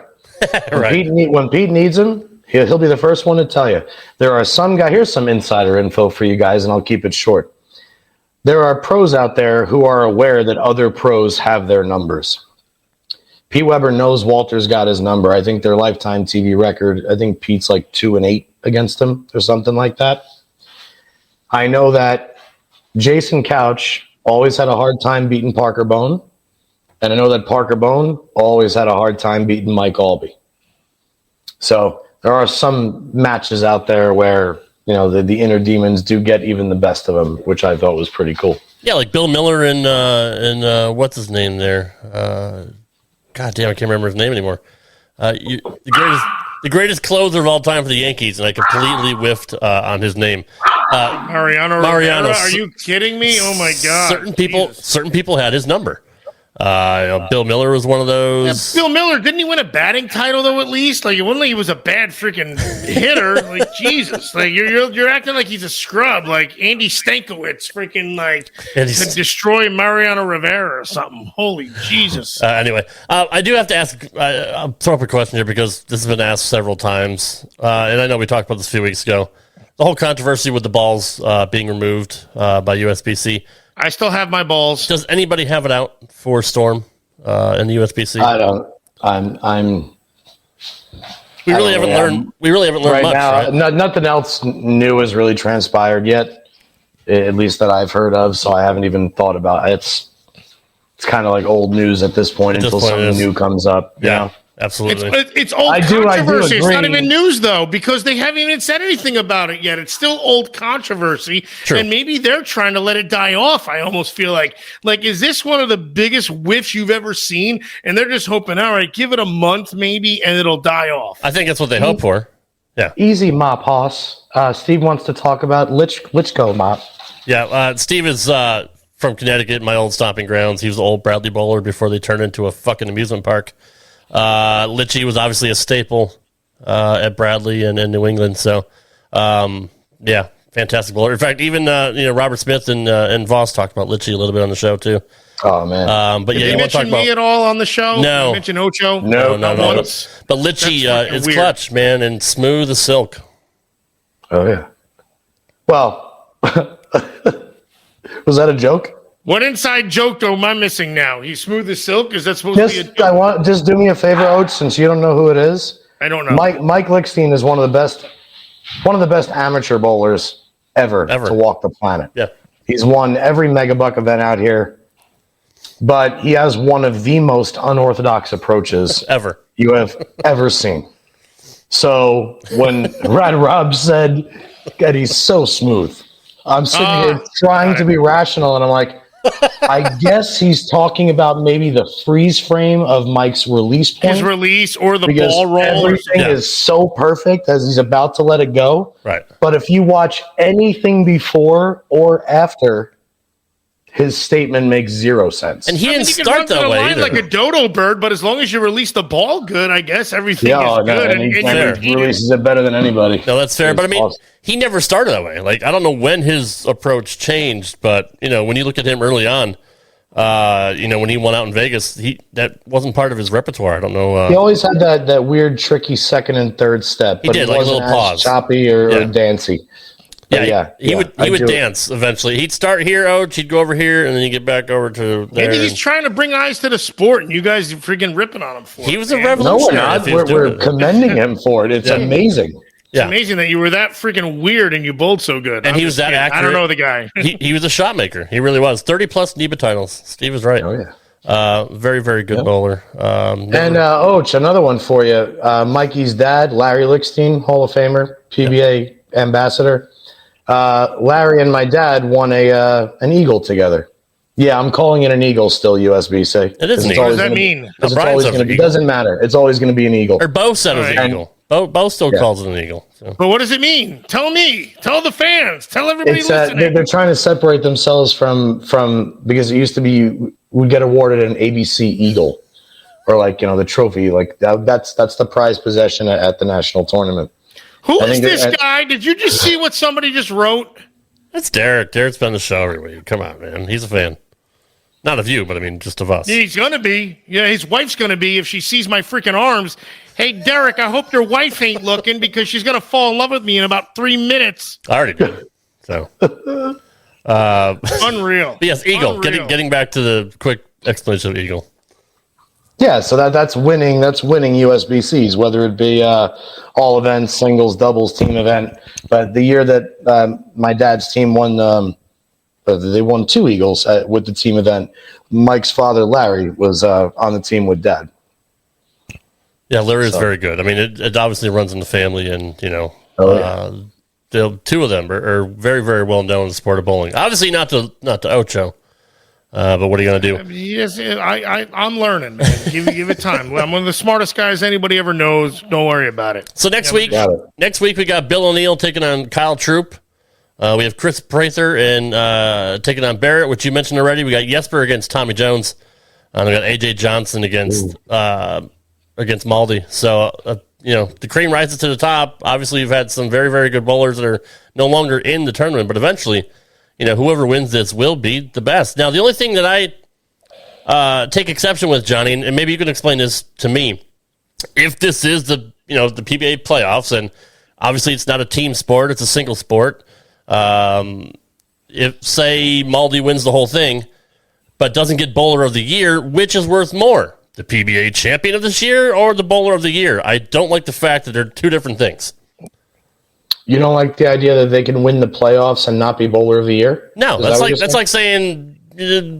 Right. When Pete needs him, he'll be the first one to tell you. There are some guys, here's some insider info for you guys, and I'll keep it short. There are pros out there who are aware that other pros have their numbers. Pete Weber knows Walter's got his number. I think their lifetime TV record, I think Pete's like 2-8 against him or something like that. I know that Jason Couch always had a hard time beating Parker Bone. And I know that Parker Bone always had a hard time beating Mike Albee. So there are some matches out there where, you know, the inner demons do get even the best of them, which I thought was pretty cool. Yeah, like Bill Miller and what's his name there? God damn, I can't remember his name anymore. The greatest closer of all time for the Yankees, and I completely whiffed on his name. Mariano Rivera? Are you kidding me? Oh my God! Certain people had his number. Bill Miller was one of those. Yeah, Bill Miller, didn't he win a batting title though? At least, like, it wasn't like he was a bad freaking hitter. Like, Jesus, like you're acting like he's a scrub, like Andy Stankiewicz, freaking like to destroy Mariano Rivera or something. Holy Jesus! Anyway, I do have to ask. I'll throw up a question here because this has been asked several times, and I know we talked about this a few weeks ago. The whole controversy with the balls being removed by USBC. I still have my balls. Does anybody have it out for Storm in the USBC? I don't. We really haven't learned. We really haven't learned right much. Now, right? Nothing else new has really transpired yet, at least that I've heard of. So I haven't even thought about it. It's kind of like old news at this point until something new comes up. Yeah, Absolutely. It's old I do controversy. It's not agree. even news, though, because they haven't even said anything about it yet. It's still old controversy. True. And maybe they're trying to let it die off. I almost feel like, is this one of the biggest whiffs you've ever seen? And they're just hoping, all right, give it a month maybe, and it'll die off. I think that's what they hope for. Yeah. Easy, Mop Hoss. Steve wants to talk about Litchko, Mop. Yeah. Steve is from Connecticut, my old stomping grounds. He was the old Bradley Bowler before they turned into a fucking amusement park. Litchie was obviously a staple at Bradley and in New England. So, yeah, fantastic bowler. In fact, even Robert Smith and Voss talked about Litchie a little bit on the show too. Oh man! But Did yeah, they you want to talk mention me about at all on the show? No. Did they mention Ocho? no. Once. But Litchie That's fucking is weird. clutch, man, and smooth as silk. Oh yeah. Well, was that a joke? What inside joke am I missing now? He's smooth as silk. Is that supposed to be a joke? Just do me a favor, Oates, since you don't know who it is. I don't know. Mike Lickstein is one of the best amateur bowlers ever to walk the planet. Yeah. He's won every megabuck event out here, but he has one of the most unorthodox approaches Ever. you have ever seen. So when Rad Rob said that he's so smooth, I'm sitting here trying to be rational, and I'm like, I guess he's talking about maybe the freeze frame of Mike's release point. His release or the Because ball roll. everything is so perfect as he's about to let it go. Right. But if you watch anything before or after, his statement makes zero sense. And he didn't you can start run to that the way line either. like a dodo bird, but as long as you release the ball good, I guess everything is good. and he fair. releases it better than anybody. No, that's fair. But I mean, Awesome. he never started that way. Like, I don't know when his approach changed, but when you look at him early on, when he went out in Vegas, that wasn't part of his repertoire. I don't know. He always had that weird, tricky second and third step, but did, it like a wasn't little as pause. choppy or dancey. But he would dance eventually. He'd start here, he'd go over here, and then you get back over to there. Maybe he's trying to bring eyes to the sport, and you guys are freaking ripping on him for He it. was a man. No, we're revolutionary. not. if he was We're doing it. commending him for it. It's amazing. Yeah. It's amazing that you were that freaking weird and you bowled so good. And he was that accurate. I don't know the guy. he was a shot maker. He really was. 30-plus NEBA titles. Steve is right. Oh, yeah. Very, very good bowler. And Oach, another one for you. Mikey's dad, Larry Lickstein, Hall of Famer, PBA ambassador. Larry and my dad won an eagle together. Yeah, I'm calling it an eagle still, USB-C. It is an eagle. What does that mean? It doesn't matter. It's always going to be an eagle. Or Bo said it was an Alright. eagle. Bo still calls it an eagle. So. But what does it mean? Tell me. Tell the fans. Tell everybody It's listening. they're trying to separate themselves from because it used to be would get awarded an ABC Eagle, or the trophy. Like that's the prize possession at the national tournament. Who I is think this that- guy? Did you just see what somebody just wrote? That's Derek. Derek's been on the show every week. Come on, man. He's a fan. Not of you, but I mean, just of us. He's going to be. Yeah, his wife's going to be if she sees my freaking arms. Hey, Derek, I hope your wife ain't looking because she's going to fall in love with me in about 3 minutes. I already did. So, Unreal. yes, eagle. Unreal. Getting back to the quick explanation of eagle. Yeah, so that's winning. That's winning USBCs, whether it be all events, singles, doubles, team event. But the year that my dad's team won, they won 2 eagles with the team event. Mike's father, Larry, was on the team with Dad. Yeah, Larry is very good. I mean, it obviously runs in the family, and the 2 of them are very, very well known in the sport of bowling. Obviously, not to Ocho, but what are you going to do? Yes, I'm learning, man. Give it time. I'm one of the smartest guys anybody ever knows. Don't worry about it. So next week we got Bill O'Neill taking on Kyle Troop. We have Chris Prather and taking on Barrett, which you mentioned already. We got Jesper against Tommy Jones. We got AJ Johnson against Maldy. So the cream rises to the top. Obviously, you've had some very, very good bowlers that are no longer in the tournament, but eventually, whoever wins this will be the best. Now, the only thing that I take exception with, Johnny, and maybe you can explain this to me, if this is the PBA playoffs, and obviously it's not a team sport, it's a single sport. If, say, Maldy wins the whole thing, but doesn't get bowler of the year, which is worth more? The PBA champion of this year or the bowler of the year? I don't like the fact that they're 2 different things. You don't like the idea that they can win the playoffs and not be bowler of the year? No, that's like saying,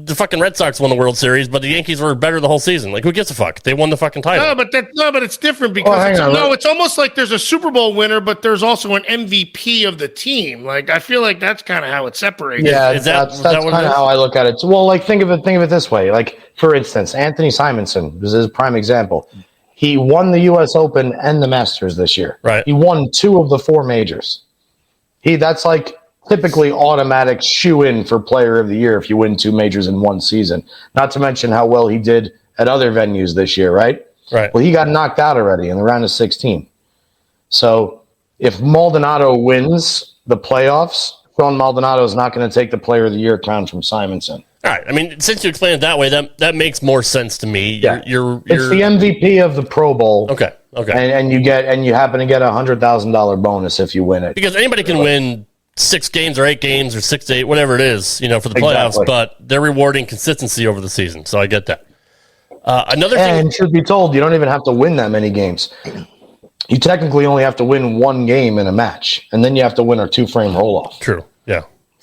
the fucking Red Sox won the World Series, but the Yankees were better the whole season. Like, who gives a fuck? They won the fucking title. But it's different because it's almost like there's a Super Bowl winner, but there's also an MVP of the team. Like, I feel like that's kind of how it's separated. Yeah, that's kind of how I look at it. Well, like think of it this way. Like, for instance, Anthony Simonson is a prime example. He won the U.S. Open and the Masters this year. Right. He won 2 of the 4 majors. That's like typically automatic shoe-in for player of the year if you win 2 majors in one season. Not to mention how well he did at other venues this year, right? Right. Well, he got knocked out already in the round of 16. So if Maldonado wins the playoffs, Sean Maldonado is not going to take the player of the year crown from Simonson. All right. I mean, since you explained it that way, that makes more sense to me. Yeah. You're It's the MVP of the Pro Bowl. Okay. And you happen to get $100,000 bonus if you win it. Because anybody can win 6 games or 8 games or 6 to 8, whatever it is, for the playoffs, Exactly. but they're rewarding consistency over the season. So I get that. Another thing. And truth be told, you don't even have to win that many games. You technically only have to win 1 game in a match, and then you have to win a 2-frame roll-off. True. Yeah.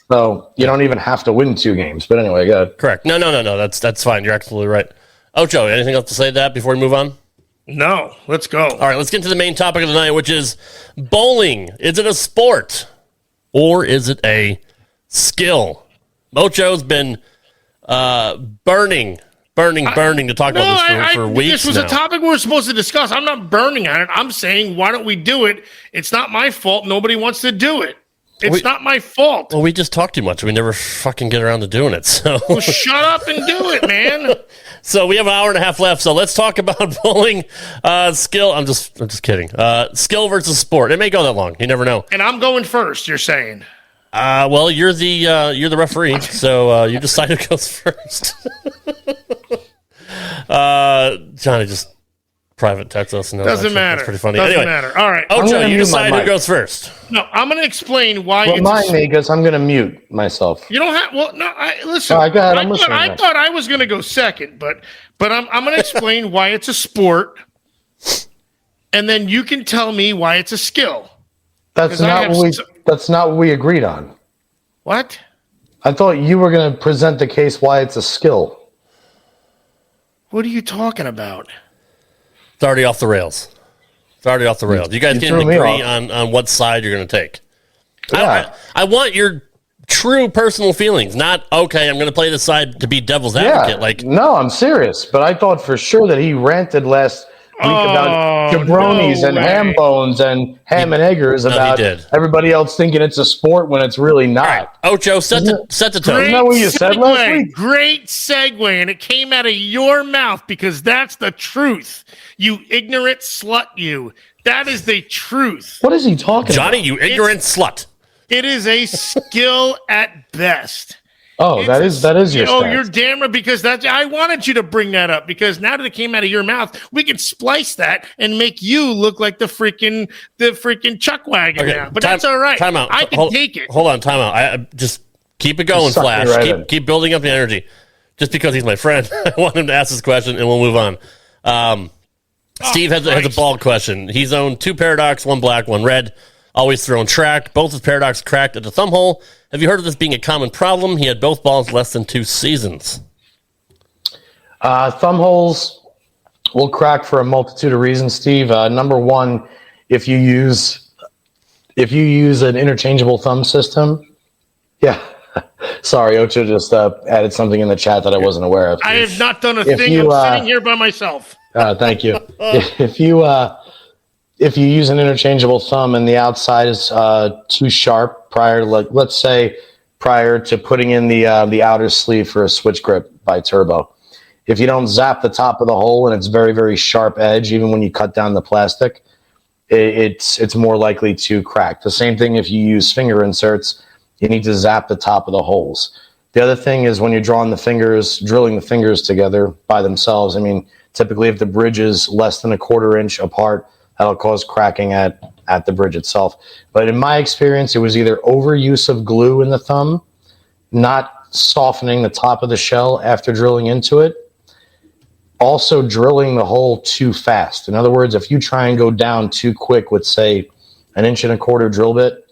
So you don't even have to win 2 games. But anyway, go ahead. Correct. No. That's fine. You're absolutely right. Ocho, anything else to say to that before we move on? No, let's go. All right, let's get to the main topic of the night, which is bowling. Is it a sport or is it a skill? Ocho's been burning to talk about this for weeks. This was now. a topic we were supposed to discuss. I'm not burning on it. I'm saying, why don't we do it? It's not my fault. Nobody wants to do it. It's not my fault. Well, we just talk too much. We never fucking get around to doing it. So well, shut up and do it, man. So we have an hour and a half left. So let's talk about bowling skill. I'm just kidding. Skill versus sport. It may go that long. You never know. And I'm going first. You're saying. Well, you're the referee, so you decide who goes first. Johnny just private text us. And doesn't matter. That's pretty funny. Doesn't anyway, matter. All right. Ocho, you decide who goes first. No, I'm going to explain why. Remind me, because I'm going to mute myself. You don't have. Well, no. Listen. All right, go ahead. I'm listening. I thought I was going to go second, but I'm going to explain why it's a sport, and then you can tell me why it's a skill. That's not what we agreed on. What? I thought you were going to present the case why it's a skill. What are you talking about? It's already off the rails. You guys didn't agree on what side you're going to take. Yeah. I want your true personal feelings, not, okay, I'm going to play this side to be devil's advocate. No, I'm serious. But I thought for sure that he ranted last week about jabronis and ham bones and ham and eggers about everybody else thinking it's a sport when it's really not. Right. Ocho, set the tone. Isn't that what you said last week? Great segue, and it came out of your mouth because that's the truth. You ignorant slut, you. That is the truth. What is he talking Johnny, about? you ignorant slut. It is a skill at best. Oh, that is your stance. You're damn right, because I wanted you to bring that up, because now that it came out of your mouth, we can splice that and make you look like the freaking chuck wagon now. But that's all right. Time out. I can take it. Hold on, time out. I just keep it going, Flash. Right keep building up the energy. Just because he's my friend, I want him to ask this question, and we'll move on. Steve has a bald question. He's owned 2 Paradox, 1 black, 1 red. Always thrown track. Both his Paradox cracked at the thumb hole. Have you heard of this being a common problem? He had both balls less than 2 seasons. Thumb holes will crack for a multitude of reasons, Steve. Number one, if you use an interchangeable thumb system. Yeah. Sorry, Ocho just added something in the chat that I wasn't aware of. I have not done a thing. I'm sitting here by myself. Thank you. If you use an interchangeable thumb and the outside is too sharp prior to putting in the outer sleeve for a switch grip by Turbo, if you don't zap the top of the hole and it's very, very sharp edge, even when you cut down the plastic, it's more likely to crack. The same thing if you use finger inserts, you need to zap the top of the holes. The other thing is when you're drilling the fingers together by themselves. I mean, typically if the bridge is less than a 1/4 inch apart, that'll cause cracking at the bridge itself. But in my experience, it was either overuse of glue in the thumb, not softening the top of the shell after drilling into it, also drilling the hole too fast. In other words, if you try and go down too quick with, say, 1 1/4 inch drill bit,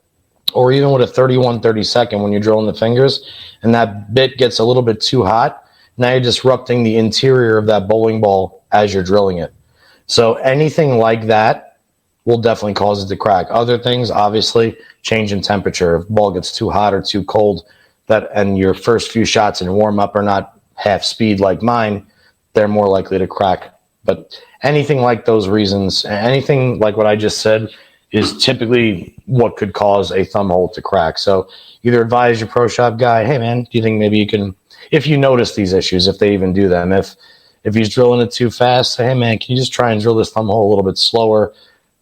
or even with a 31, 32nd, when you're drilling the fingers and that bit gets a little bit too hot, now you're disrupting the interior of that bowling ball as you're drilling it. So anything like that will definitely cause it to crack. Other things, obviously, change in temperature. If the ball gets too hot or too cold, and your first few shots in warm-up are not half speed like mine, they're more likely to crack. But anything like those reasons, anything like what I just said, is typically what could cause a thumb hole to crack. So either advise your pro shop guy, hey man, do you think maybe you can, if you notice these issues, if they even do them, if he's drilling it too fast, say, hey man, can you just try and drill this thumb hole a little bit slower?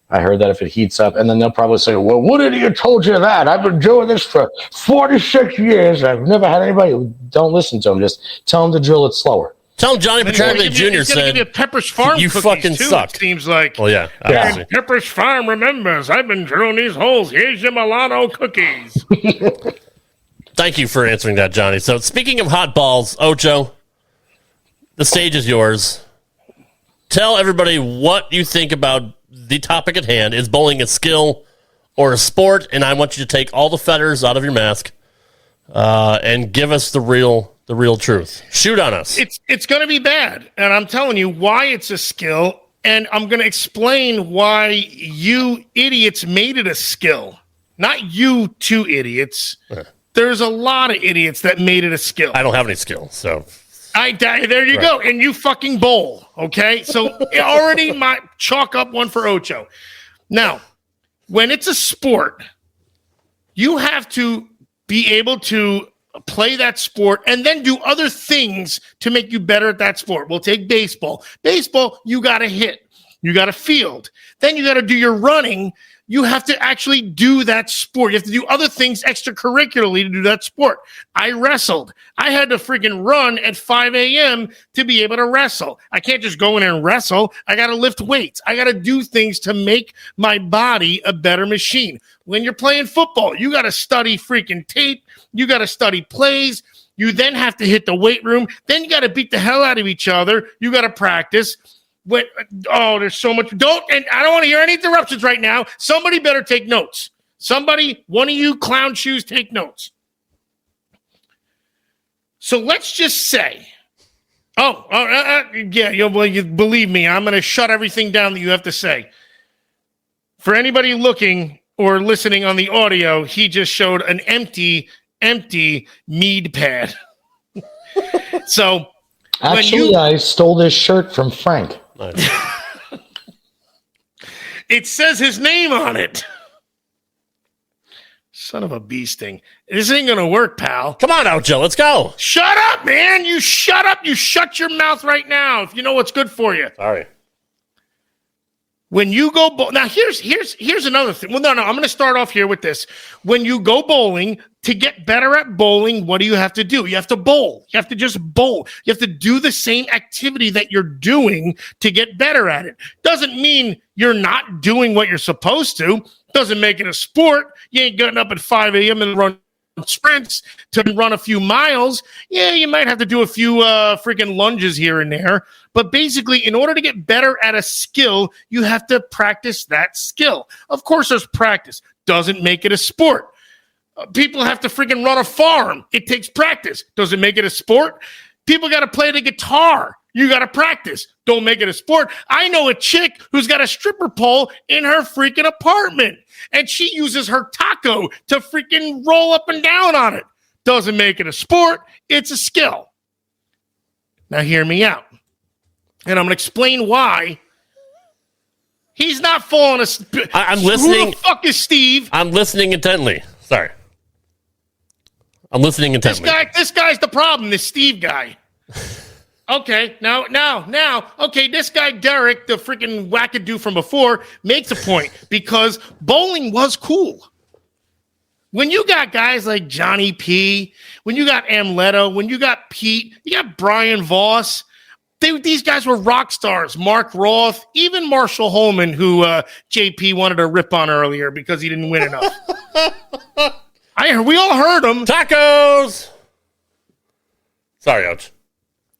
I heard that if it heats up, and then they'll probably say, well, what idiot told you that? I've been doing this for 46 years. I've never had anybody. Don't listen to him. Just tell him to drill it slower. Tell him Johnny Petraglia Jr. said, give you Pepper's Farm you fucking too, suck. It seems like. Oh, yeah. And Pepper's Farm remembers, I've been drilling these holes. Here's your Milano cookies. Thank you for answering that, Johnny. So speaking of hot balls, Ocho, the stage is yours. Tell everybody what you think about the topic at hand. Is bowling a skill or a sport? And I want you to take all the feathers out of your mask and give us the real truth. Shoot on us. It's going to be bad, and I'm telling you why it's a skill, and I'm going to explain why you idiots made it a skill. Not you two idiots. There's a lot of idiots that made it a skill. I don't have any skill, so... There you go. And you fucking bowl, okay? So already chalk up one for Ocho. Now, when it's a sport, you have to be able to play that sport and then do other things to make you better at that sport. We'll take baseball. Baseball, you got to hit. You got to field. Then you got to do your running. You have to actually do that sport. You have to do other things extracurricularly to do that sport. I wrestled. I had to freaking run at 5 a.m. to be able to wrestle. I can't just go in and wrestle. I got to lift weights. I got to do things to make my body a better machine. When you're playing football, you got to study freaking tape. You got to study plays. You then have to hit the weight room. Then you got to beat the hell out of each other. You got to practice. There's so much. And I don't want to hear any interruptions right now. Somebody better take notes. Somebody, one of you clown shoes, take notes. So let's just say, you believe me, I'm going to shut everything down that you have to say. For anybody looking or listening on the audio, he just showed an empty mead pad. So actually, I stole this shirt from Frank. Nice. It says his name on it. Son of a bee sting. This ain't going to work, pal. Come on, Ocho, let's go. Shut up, man. You shut up. You shut your mouth right now if you know what's good for you. Sorry. When you go now, here's another thing. Well, no, I'm going to start off here with this. When you go bowling, to get better at bowling, what do you have to do? You have to bowl. You have to just bowl. You have to do the same activity that you're doing to get better at it. Doesn't mean you're not doing what you're supposed to. Doesn't make it a sport. You ain't getting up at 5 a.m. and run sprints to run a few miles. Yeah, you might have to do a few freaking lunges here and there. But basically, in order to get better at a skill, you have to practice that skill. Of course, there's practice. Doesn't make it a sport. People have to freaking run a farm. It takes practice. Does it make it a sport? People got to play the guitar. You got to practice. Don't make it a sport. I know a chick who's got a stripper pole in her freaking apartment, and she uses her taco to freaking roll up and down on it. Doesn't make it a sport. It's a skill. Now hear me out. And I'm going to explain why he's not falling asleep. I'm listening. Who the fuck is Steve? I'm listening intently. Sorry. I'm listening intently. This guy's the problem, this Steve guy. Okay, now, okay, this guy, Derek, the freaking wackadoo from before, makes a point because bowling was cool. When you got guys like Johnny P, when you got Amleto, when you got Pete, you got Brian Voss, these guys were rock stars. Mark Roth, even Marshall Holman, who JP wanted to rip on earlier because he didn't win enough. We all heard him. Tacos! Sorry, Ouch.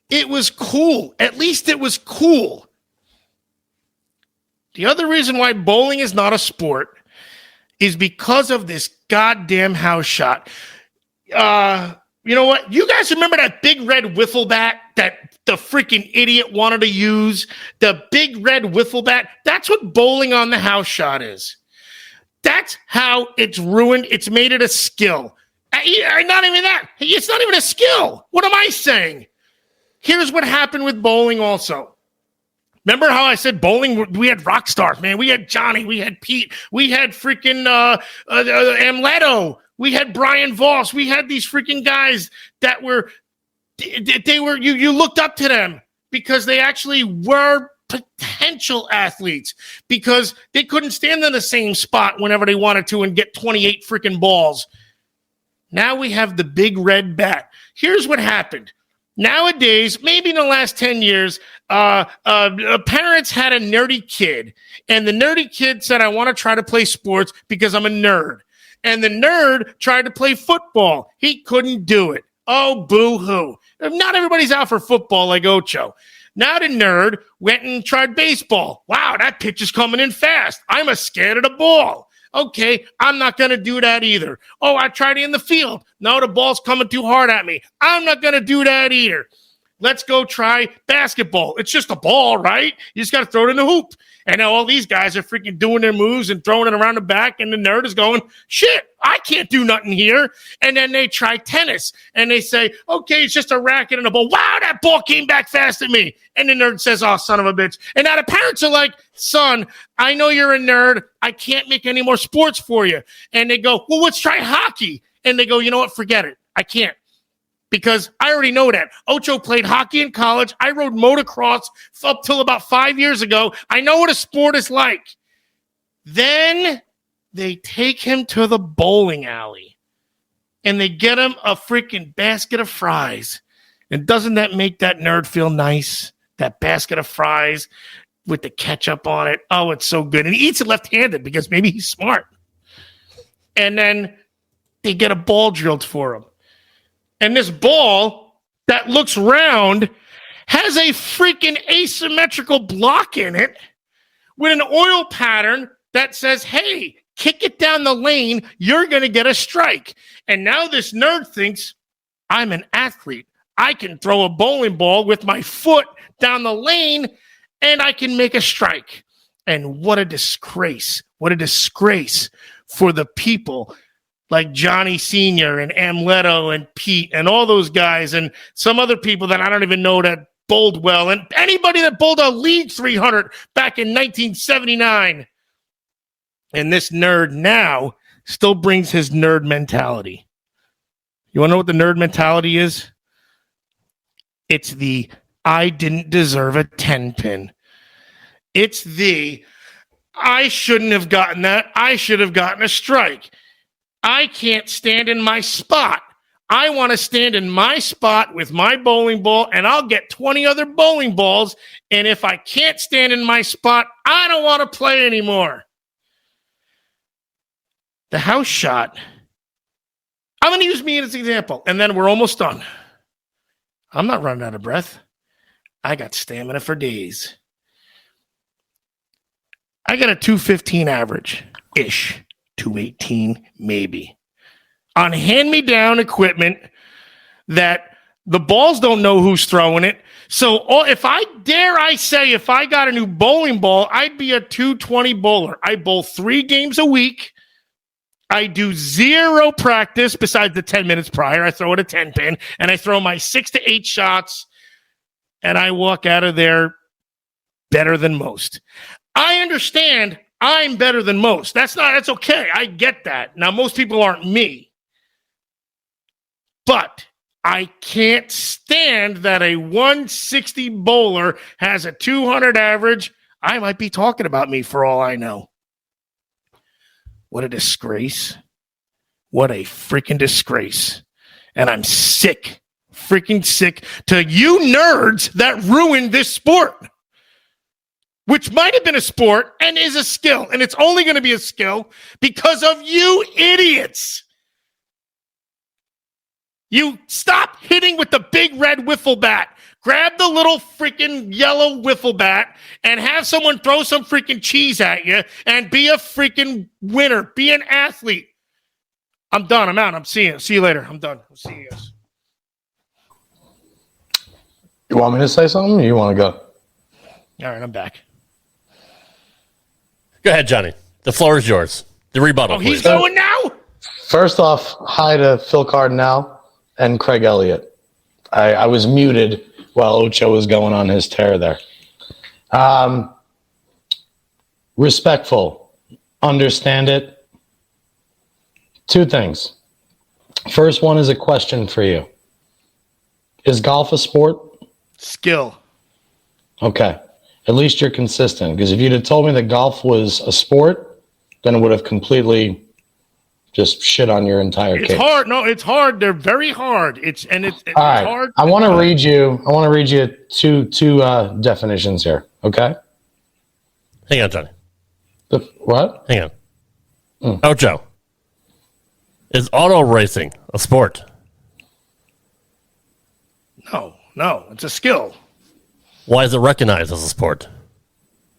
It was cool. At least it was cool. The other reason why bowling is not a sport is because of this goddamn house shot. You know what? You guys remember that big red wiffle bat that the freaking idiot wanted to use? The big red wiffle bat? That's what bowling on the house shot is. That's how it's ruined. It's made it a skill. Not even that. It's not even a skill. What am I saying? Here's what happened with bowling also. Remember how I said bowling, we had rock stars, man. We had Johnny, we had Pete, we had freaking Amleto. We had Brian Voss. We had these freaking guys that were, you looked up to them because they actually were potential athletes because they couldn't stand in the same spot whenever they wanted to and get 28 freaking balls. Now we have the big red bat. Here's what happened. Nowadays, maybe in the last 10 years, parents had a nerdy kid, and the nerdy kid said, I want to try to play sports because I'm a nerd. And the nerd tried to play football. He couldn't do it. Oh, boo-hoo. Not everybody's out for football like Ocho. Now the nerd went and tried baseball. Wow, that pitch is coming in fast. I'm scared of the ball. Okay, I'm not going to do that either. Oh, I tried it in the field. No, the ball's coming too hard at me. I'm not going to do that either. Let's go try basketball. It's just a ball, right? You just got to throw it in the hoop. And now all these guys are freaking doing their moves and throwing it around the back, and the nerd is going, shit, I can't do nothing here. And then they try tennis, and they say, okay, it's just a racket and a ball. Wow, that ball came back fast at me. And the nerd says, oh, son of a bitch. And now the parents are like, son, I know you're a nerd. I can't make any more sports for you. And they go, well, let's try hockey. And they go, you know what, forget it. I can't. Because I already know that. Ocho played hockey in college. I rode motocross up till about 5 years ago. I know what a sport is like. Then they take him to the bowling alley. And they get him a freaking basket of fries. And doesn't that make that nerd feel nice? That basket of fries with the ketchup on it. Oh, it's so good. And he eats it left-handed because maybe he's smart. And then they get a ball drilled for him. And this ball that looks round has a freaking asymmetrical block in it with an oil pattern that says, hey, kick it down the lane, you're going to get a strike. And now this nerd thinks, I'm an athlete. I can throw a bowling ball with my foot down the lane, and I can make a strike. And what a disgrace. What a disgrace for the people like Johnny Sr. and Amleto and Pete and all those guys and some other people that I don't even know that bowled well. And anybody that bowled a League 300 back in 1979. And this nerd now still brings his nerd mentality. You want to know what the nerd mentality is? It's the I didn't deserve a 10-pin. It's the I shouldn't have gotten that. I should have gotten a strike. I can't stand in my spot. I want to stand in my spot with my bowling ball, and I'll get 20 other bowling balls. And if I can't stand in my spot, I don't want to play anymore. The house shot. I'm going to use me as an example, and then we're almost done. I'm not running out of breath. I got stamina for days. I got a 215 average-ish. 218, maybe. On hand-me-down equipment that the balls don't know who's throwing it. So if I got a new bowling ball, I'd be a 220 bowler. I bowl 3 games a week. I do 0 practice besides the 10 minutes prior. I throw it a 10-pin, and I throw my 6 to 8 shots, and I walk out of there better than most. I understand I'm better than most. That's okay. I get that. Now, most people aren't me. But I can't stand that a 160 bowler has a 200 average. I might be talking about me for all I know. What a disgrace. What a freaking disgrace. And I'm sick, freaking sick to you nerds that ruined this sport. Which might have been a sport and is a skill. And it's only going to be a skill because of you idiots. You stop hitting with the big red wiffle bat. grab the little freaking yellow wiffle bat and have someone throw some freaking cheese at you and be a freaking winner. Be an athlete. I'm done. I'm out. See you later. I'm done. I'll see you guys. You want me to say something or you want to go? All right, I'm back. Go ahead, Johnny. The floor is yours. The rebuttal, He's please. going now? First off, hi to Phil Cardinale and Craig Elliott. I was muted while Ocho was going on his tear there. Respectful. Understand it. Two things. First one is a question for you. Is golf a sport? Skill. Okay. At least you're consistent. Because if you'd have told me that golf was a sport, then it would have completely just shit on your entire case. It's hard. No, it's hard. They're very hard. It's All right. hard. I want to read you two definitions here. Okay. Hang on, Johnny. What? Hang on. Ocho. Is auto racing a sport? No, it's a skill. Why is it recognized as a sport?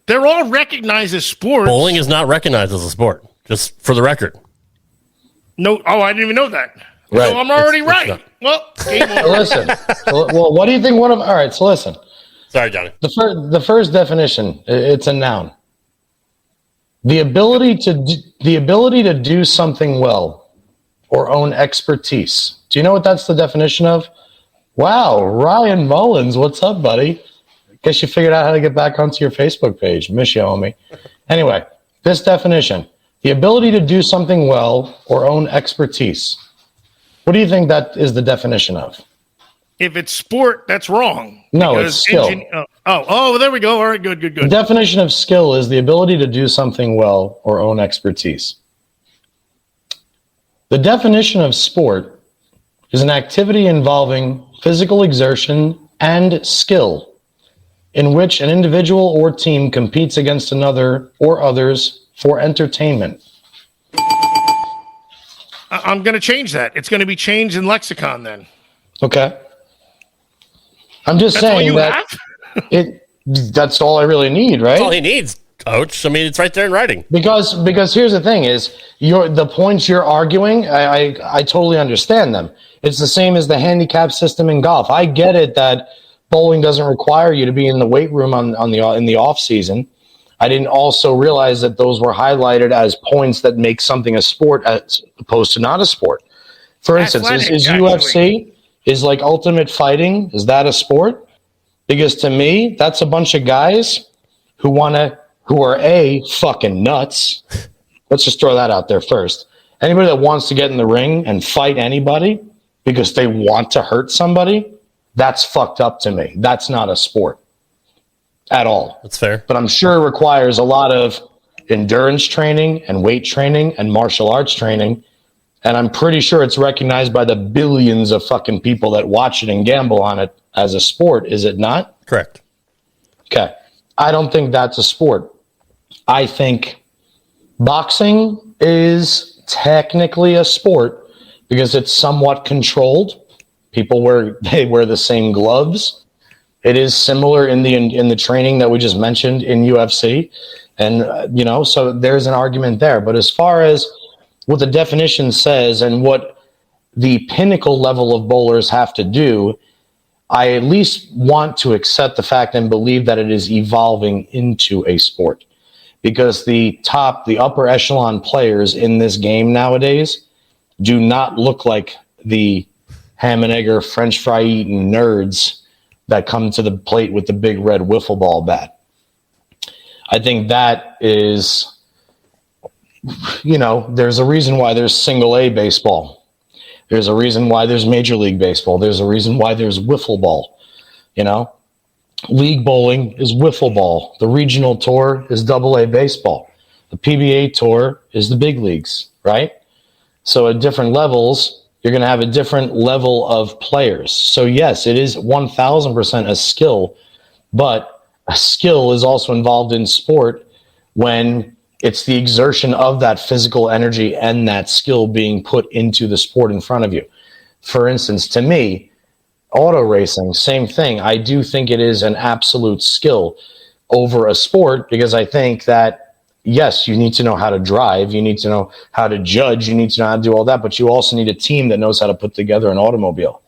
They're all recognized as sports. Bowling is not recognized as a sport, just for the record. No, I didn't even know that. Right. So I'm already It's right. not. Well, game over. Listen. Well, what do you think? All right. So listen. Sorry, Johnny. The first definition. It's a noun. The ability to do something well or own expertise. Do you know what that's the definition of? Wow, Ryan Mullins, what's up, buddy? Guess you figured out how to get back onto your Facebook page. Miss you, homie. Anyway, this definition. The ability to do something well or own expertise. What do you think that is the definition of? If it's sport, that's wrong. No, it's skill. There we go. All right, good. The definition of skill is the ability to do something well or own expertise. The definition of sport is an activity involving physical exertion and skill in which an individual or team competes against another or others for entertainment. I'm going to change that. It's going to be changed in lexicon then. Okay. I'm just That's all saying you that have? that's all I really need, right? That's all he needs, Coach. I mean, it's right there in writing. Because here's the thing is the points you're arguing, I totally understand them. It's the same as the handicap system in golf. I get it that bowling doesn't require you to be in the weight room in the off season. I didn't also realize that those were highlighted as points that make something a sport as opposed to not a sport. For instance, is UFC, is like Ultimate Fighting, is that a sport? Because to me, that's a bunch of guys who are fucking nuts. Let's just throw that out there first. Anybody that wants to get in the ring and fight anybody because they want to hurt somebody, that's fucked up to me. That's not a sport at all. That's fair. But I'm sure it requires a lot of endurance training and weight training and martial arts training. And I'm pretty sure it's recognized by the billions of fucking people that watch it and gamble on it as a sport. Is it not? Correct. Okay. I don't think that's a sport. I think boxing is technically a sport because it's somewhat controlled. People wear the same gloves. It is similar in the training that we just mentioned in UFC, and so there's an argument there. But as far as what the definition says and what the pinnacle level of bowlers have to do, I at least want to accept the fact and believe that it is evolving into a sport, because the upper echelon players in this game nowadays do not look like the ham and egger French fry eating nerds that come to the plate with the big red wiffle ball bat. I think that is, there's a reason why there's single A baseball. There's a reason why there's Major League Baseball. There's a reason why there's wiffle ball. League bowling is wiffle ball. The regional tour is AA baseball. The PBA tour is the big leagues, right? So at different levels, you're going to have a different level of players. So yes, it is 1000% a skill, but a skill is also involved in sport when it's the exertion of that physical energy and that skill being put into the sport in front of you. For instance, to me, Auto racing, same thing. I do think it is an absolute skill over a sport because I think that, yes, you need to know how to drive. You need to know how to judge. You need to know how to do all that. But you also need a team that knows how to put together an automobile.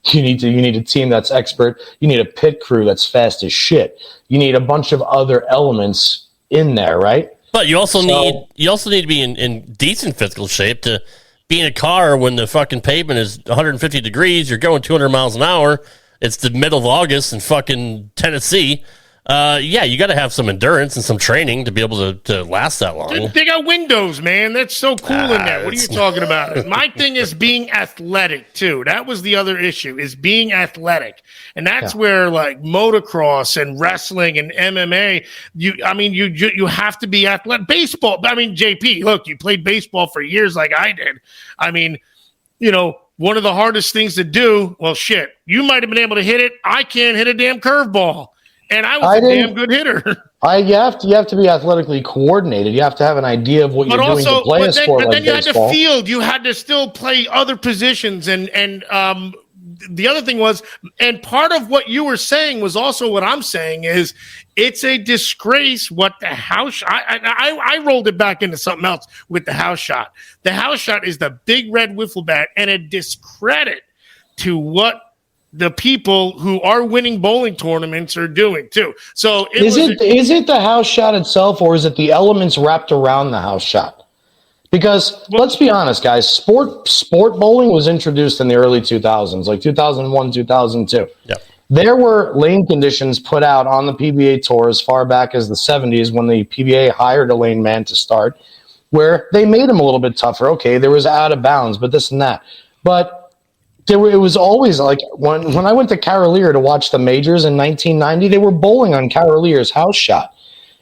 You need a team that's expert. You need a pit crew that's fast as shit. You need a bunch of other elements in there, right? But you also need to be in decent physical shape to be in a car when the fucking pavement is 150 degrees. You're going 200 miles an hour. It's the middle of August in fucking Tennessee. Yeah, you got to have some endurance and some training to be able to last that long. They got windows, man. That's so cool in there. What are you talking about? My thing is being athletic too. That was the other issue, is being athletic, and that's where like motocross and wrestling and MMA. You have to be athletic. Baseball. I mean, JP, look, you played baseball for years like I did. I mean, one of the hardest things to do. Well, shit, you might have been able to hit it. I can't hit a damn curveball. And I was a damn good hitter. You have to be athletically coordinated. You have to have an idea of what you're doing to play a sport like baseball. But then you had to field. You had to still play other positions. And the other thing was, and part of what you were saying was also what I'm saying is, it's a disgrace what the house. I rolled it back into something else with the house shot. The house shot is the big red wiffle bat and a discredit to what the people who are winning bowling tournaments are doing too. So is it the house shot itself, or is it the elements wrapped around the house shot? Because let's be honest, guys, sport bowling was introduced in the early 2000s, like 2001, 2002. Yep. There were lane conditions put out on the PBA tour as far back as the 70s when the PBA hired a lane man to start, where they made them a little bit tougher. Okay, there was out of bounds, but this and that. But it was always like when I went to Carolier to watch the majors in 1990, they were bowling on Carolier's house shot.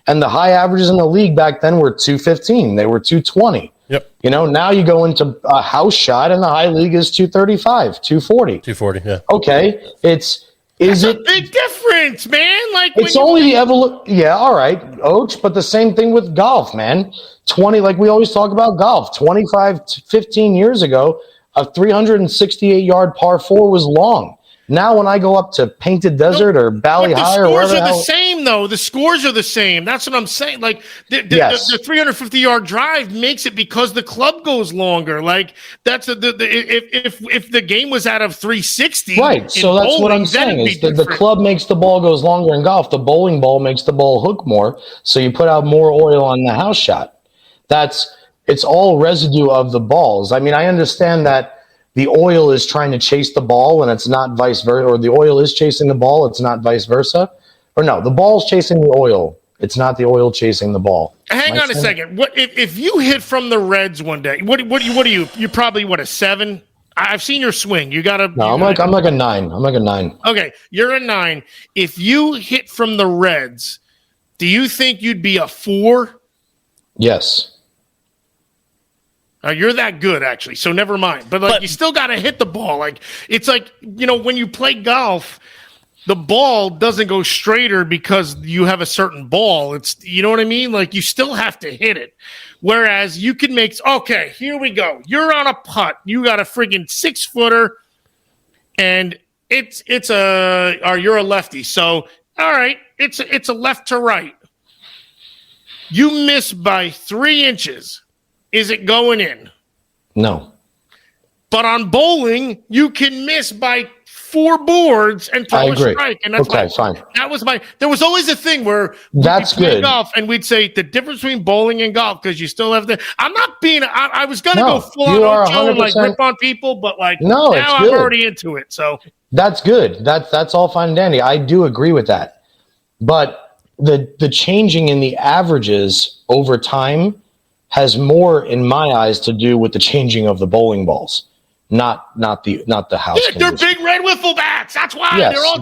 And the high averages in the league back then were 215. They were 220. Yep. Now you go into a house shot and the high league is 235, 240. 240, yeah. Okay. That's a big difference, man. Like it's only the evolution. Yeah, all right, Oach, but the same thing with golf, man. Like we always talk about golf, 25 to 15 years ago, a 368-yard par 4 was long. Now when I go up to Painted Desert or Bally High or wherever, the scores are the same, though. The scores are the same. That's what I'm saying. Like the 350-yard drive makes it because the club goes longer. Like that's if the game was out of 360, right? So that's bowling, what I'm saying is the club makes the ball goes longer in golf. The bowling ball makes the ball hook more, so you put out more oil on the house shot. It's all residue of the balls. I mean, I understand that the oil is trying to chase the ball and it's not vice versa, or the oil is chasing the ball, it's not vice versa. Or no, the ball's chasing the oil. It's not the oil chasing the ball. Hang on a second. What if you hit from the Reds one day? What are you? You're probably a 7? I've seen your swing. You got to. No, I'm like a 9. I'm like a 9. Okay, you're a 9. If you hit from the Reds, do you think you'd be a 4? Yes. You're that good, actually, so never mind. But you still got to hit the ball. Like it's like when you play golf, the ball doesn't go straighter because you have a certain ball. It's what I mean. Like you still have to hit it. Whereas you can make okay. Here we go. You're on a putt. You got a friggin' 6-footer, and you're a lefty. So all right, it's a left to right. You miss by 3 inches. Is it going in? No. But on bowling, you can miss by 4 boards and throw a strike. And that's fine. That was there was always a thing where that's good. Golf, and we'd say the difference between bowling and golf, because you still have I'm not being. I was gonna go full on Ocho and rip on people, but now I'm already into it. So that's good. That's all fine and dandy. I do agree with that. But the changing in the averages over time has more, in my eyes, to do with the changing of the bowling balls, not the house. Yeah, they're big red wiffle bats. That's why they're all.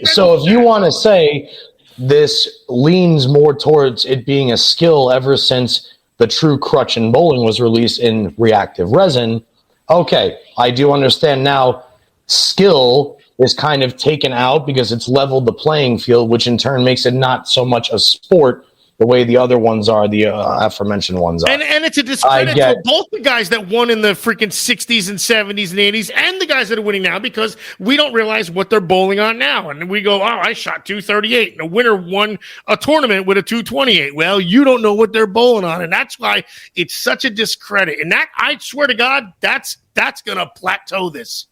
So if you want to say this leans more towards it being a skill ever since the true crutch in bowling was released in reactive resin, okay, I do understand now. Skill is kind of taken out because it's leveled the playing field, which in turn makes it not so much a sport the way the other ones are, the aforementioned ones are. And it's a discredit to both the guys that won in the freaking 60s and 70s and 80s and the guys that are winning now, because we don't realize what they're bowling on now. And we go, oh, I shot 238. And the winner won a tournament with a 228. Well, you don't know what they're bowling on. And that's why it's such a discredit. And that, I swear to God, that's going to plateau this.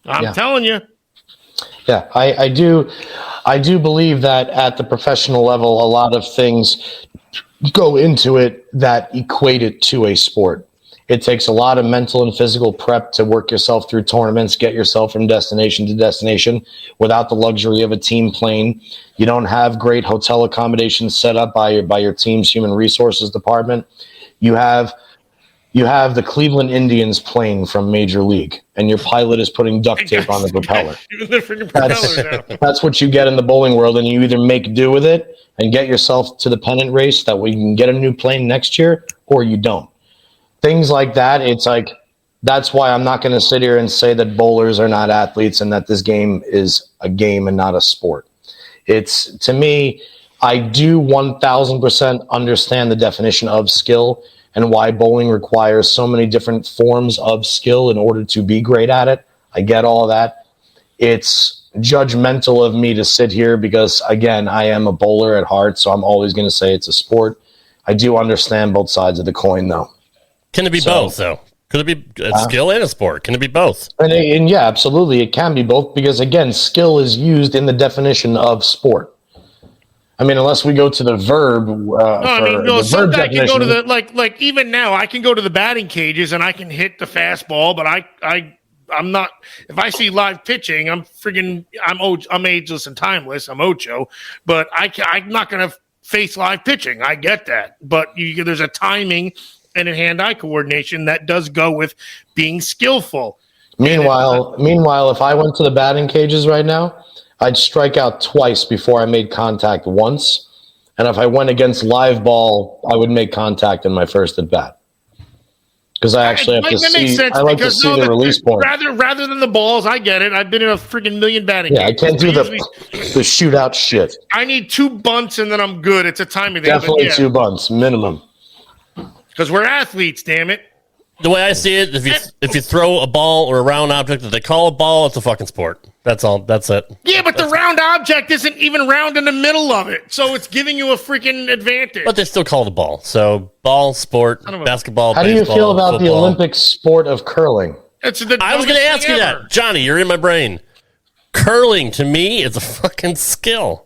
I'm telling you. Yeah, I do believe that at the professional level, a lot of things go into it that equate it to a sport. It takes a lot of mental and physical prep to work yourself through tournaments, get yourself from destination to destination without the luxury of a team plane. You don't have great hotel accommodations set up by your team's human resources department. You have the Cleveland Indians plane from Major League, and your pilot is putting duct tape on the propeller. That's what you get in the bowling world, and you either make do with it and get yourself to the pennant race that we can get a new plane next year, or you don't. Things like that, it's like, that's why I'm not going to sit here and say that bowlers are not athletes and that this game is a game and not a sport. It's, to me, I do 1,000% understand the definition of skill and why bowling requires so many different forms of skill in order to be great at it. I get all that. It's judgmental of me to sit here because, again, I am a bowler at heart, so I'm always going to say it's a sport. I do understand both sides of the coin, though. Can it be both, though? Could it be a skill and a sport? Can it be both? And yeah, absolutely. It can be both because, again, skill is used in the definition of sport. I mean, unless we go to the verb. Some guy can go to the like. Even now, I can go to the batting cages and I can hit the fastball, but I'm not. If I see live pitching, I'm ageless and timeless. I'm Ocho, but I'm not going to face live pitching. I get that, but there's a timing and a hand-eye coordination that does go with being skillful. Meanwhile, if I went to the batting cages right now, I'd strike out twice before I made contact once. And if I went against live ball, I would make contact in my first at bat. Because I actually have to see. I like to see the release point. Rather than the balls, I get it. I've been in a freaking million batting games. I can't do the shootout shit. I need 2 bunts and then I'm good. It's a timing thing. Definitely 2 bunts minimum. Because we're athletes, damn it. The way I see it, if you throw a ball or a round object that they call a ball, it's a fucking sport. That's all. That's it. Yeah, but the round object isn't even round in the middle of it, so it's giving you a freaking advantage. But they still call it a ball. So ball, sport, basketball, How baseball, do you feel about football. the Olympic sport of curling? I was going to ask you that. Johnny, you're in my brain. Curling, to me, is a fucking skill.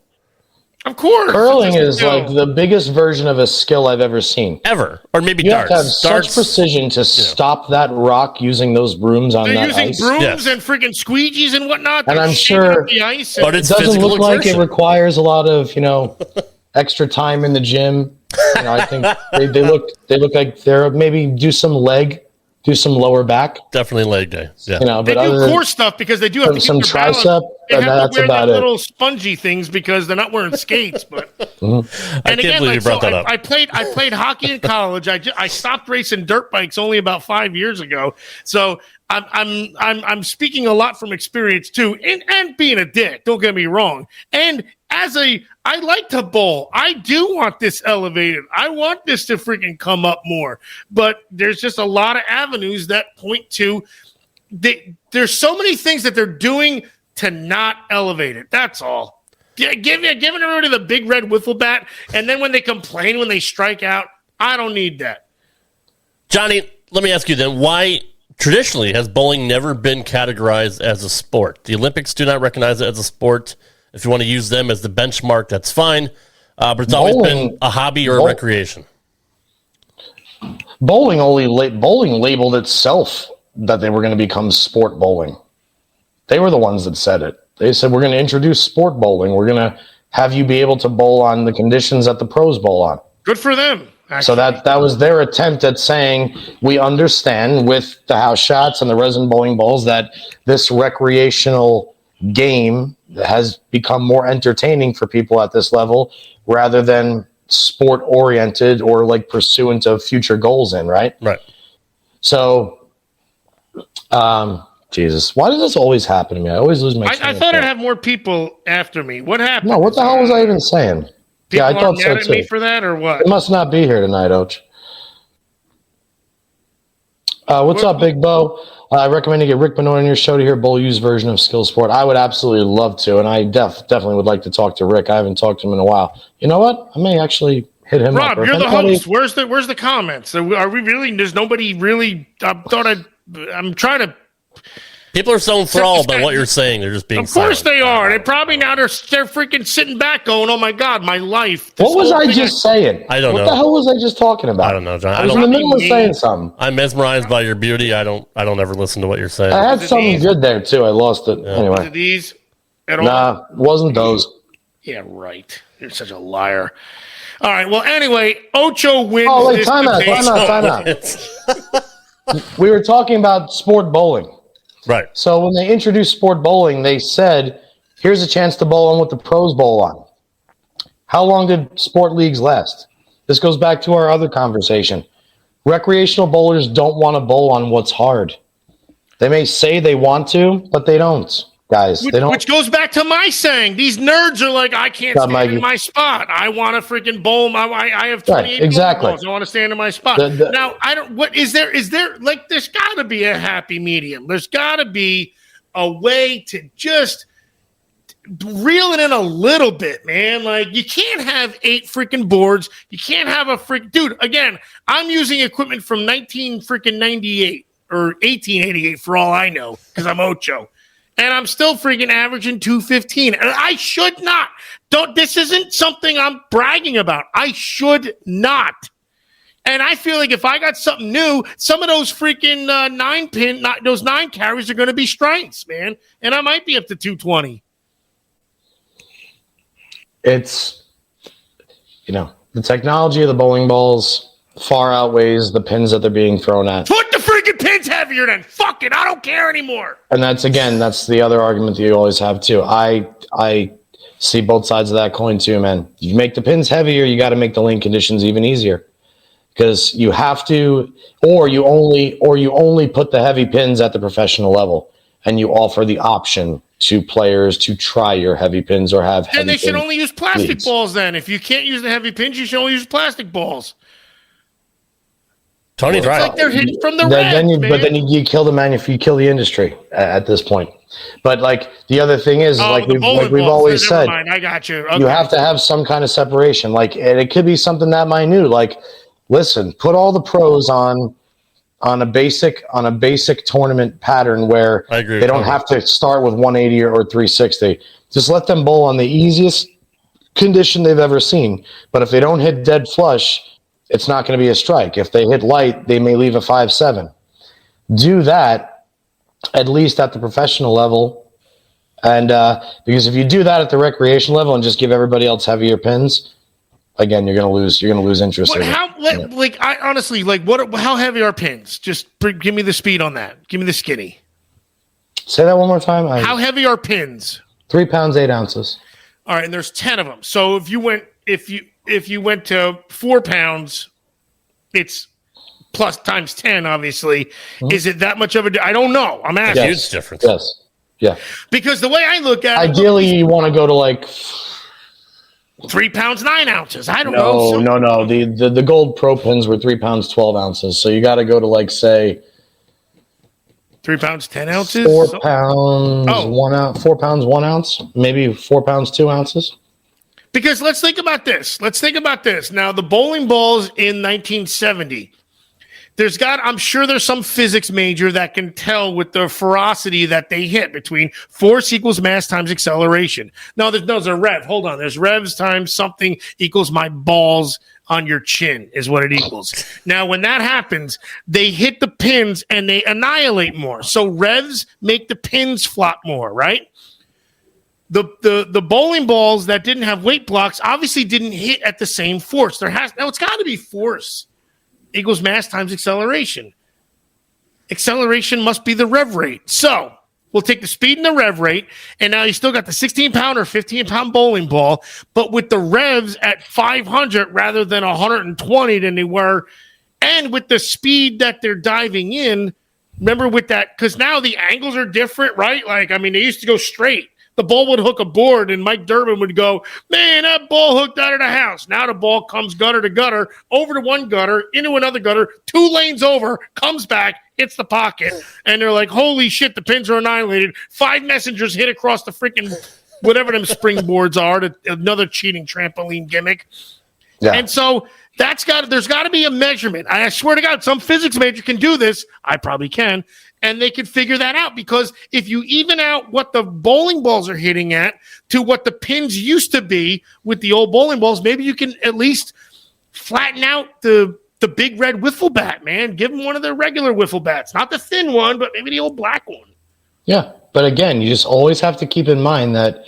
Of course. Curling is like the biggest version of a skill I've ever seen. Ever. Or maybe you darts. You have to have such precision to stop that rock using those brooms on that ice. They're using brooms and freaking squeegees and whatnot. And I'm sure the ice but it doesn't look like it requires a lot of, extra time in the gym. I think they look like they're maybe do some lower back. Definitely leg day. Yeah. But they do core stuff because they do have to keep some their tricep. Balance. They have that's to wear about that it. little spongy things because they're not wearing skates. But I can't believe you brought that up. I played hockey in college. I stopped racing dirt bikes only about 5 years ago. So I'm speaking a lot from experience too, and being a dick. Don't get me wrong. And I like to bowl. I do want this elevated. I want this to freaking come up more. But there's just a lot of avenues that point to there's so many things that they're doing to not elevate it. That's all. Giving everybody the big red wiffle bat, and then when they complain when they strike out, I don't need that. Johnny, let me ask you then, why traditionally has bowling never been categorized as a sport? The Olympics do not recognize it as a sport. If you want to use them as the benchmark, that's fine. But it's always been a hobby or a recreation. Bowling labeled itself that they were going to become sport bowling. They were the ones that said it. They said, we're going to introduce sport bowling. We're going to have you be able to bowl on the conditions that the pros bowl on. Good for them. Actually. So that was their attempt at saying, we understand with the house shots and the resin bowling balls that this recreational game has become more entertaining for people at this level rather than sport oriented or like pursuant of future goals right? Right. So, Jesus, why does this always happen to me? I always lose my I thought I'd have more people after me. What happened? No, what the hell was I even saying? People I thought are so mad at me too. for that or what? It must not be here tonight, Oach. What's up, Big Bo? I recommend you get Rick Benoit on your show to hear Bull U's version of Skill Sport. I would absolutely love to, and I definitely would like to talk to Rick. I haven't talked to him in a while. You know what? I may actually hit him up. Rob, you're the host. Where's the comments? Are we really? There's nobody really. I'm trying to. People are so enthralled by what you're saying. They're just being Of course silent. they are. They probably now they're freaking sitting back going, "Oh my God, my life." What was I just saying? I don't know. What the hell was I just talking about? I don't know, John. I was in the middle of saying something. I'm mesmerized by your beauty. I don't ever listen to what you're saying. I had something good there too. I lost it. Was Anyway. it these at all? Nah, it wasn't those. Yeah, right. You're such a liar. All right. Well, anyway, Ocho wins. Oh, wait, this time out. We were talking about sport bowling. Right. So when they introduced sport bowling, they said, here's a chance to bowl on what the pros bowl on. How long did sport leagues last? This goes back to our other conversation. Recreational bowlers don't want to bowl on what's hard. They may say they want to, but they don't, guys. They don't. Which goes back to my saying. These nerds are like, I can't stand in my spot. I want to freaking bowl. I have 28 exactly. balls. I want to stand in my spot. Now, I don't. What is there? Like, there's got to be a happy medium. There's got to be a way to just reel it in a little bit, man. Like, you can't have 8 freaking boards. You can't have a dude. Again, I'm using equipment from 98 or 1888 for all I know, because I'm Ocho. And I'm still freaking averaging 215. And I should not. This isn't something I'm bragging about. I should not. And I feel like if I got something new, some of those freaking 9-pin, those 9 carries are going to be strengths, man. And I might be up to 220. It's, the technology of the bowling balls far outweighs the pins that they're being thrown at. Put the freaking pins heavier then. Fuck it. I don't care anymore. And that's the other argument that you always have too. I see both sides of that coin too, man. You make the pins heavier, you got to make the lane conditions even easier. Because you have to, or you only put the heavy pins at the professional level, and you offer the option to players to try your heavy pins or have heavy Then they should pin only use plastic leads. balls then. If you can't use the heavy pins, you should only use plastic balls. Tony's right. Like they're hitting from the But then you kill you kill the industry at this point. But like the other thing is, we've always said, I got you. Okay. You have to have some kind of separation. Like, and it could be something that minute. Like, listen, put all the pros on a basic tournament pattern where they don't have to start with 180 or 360. Just let them bowl on the easiest condition they've ever seen. But if they don't hit dead flush, it's not going to be a strike. If they hit light, they may leave a 5-7. Do that at least at the professional level. And because if you do that at the recreation level and just give everybody else heavier pins, again, you're going to lose interest. How heavy are pins? Just give me the speed on that. Give me the skinny. Say that one more time. How heavy are pins? 3 pounds, 8 ounces. All right, and there's 10 of them. So if you went to 4 pounds, it's plus times 10, obviously. Mm-hmm. Is it that much of a? I don't know. I'm asking. Huge difference. Yes. Yeah. Because the way I look at ideally, you want to go to like 3 pounds, 9 ounces. I don't know. No. The gold pro pins were 3 pounds, 12 ounces. So you got to go to like, say, 3 pounds, 10 ounces? 4 pounds, 1 ounce, 4 pounds, 1 ounce, maybe 4 pounds, 2 ounces. Because let's think about this. Now, the bowling balls in 1970, I'm sure there's some physics major that can tell with the ferocity that they hit between force equals mass times acceleration. No, there's a rev. Hold on. There's revs times something equals my balls on your chin is what it equals. Now, when that happens, they hit the pins and they annihilate more. So revs make the pins flop more, right? The bowling balls that didn't have weight blocks obviously didn't hit at the same force. It's got to be force equals mass times acceleration. Acceleration must be the rev rate. So we'll take the speed and the rev rate, and now you still got the 16-pound or 15-pound bowling ball, but with the revs at 500 rather than 120 than they were, and with the speed that they're diving in. Remember with that, because now the angles are different, right? Like, I mean, they used to go straight. the ball would hook a board, and Mike Durbin would go, man, that ball hooked out of the house. Now the ball comes gutter to gutter, over to one gutter, into another gutter, 2 lanes over, comes back, hits the pocket, and they're like, holy shit, the pins are annihilated. 5 messengers hit across the freaking whatever them springboards are, another cheating trampoline gimmick. Yeah. And so there's got to be a measurement. I swear to God, some physics major can do this. I probably can. And they can figure that out, because if you even out what the bowling balls are hitting at to what the pins used to be with the old bowling balls, maybe you can at least flatten out the big red wiffle bat, man. Give them one of the regular wiffle bats, not the thin one, but maybe the old black one. Yeah, but again, you just always have to keep in mind that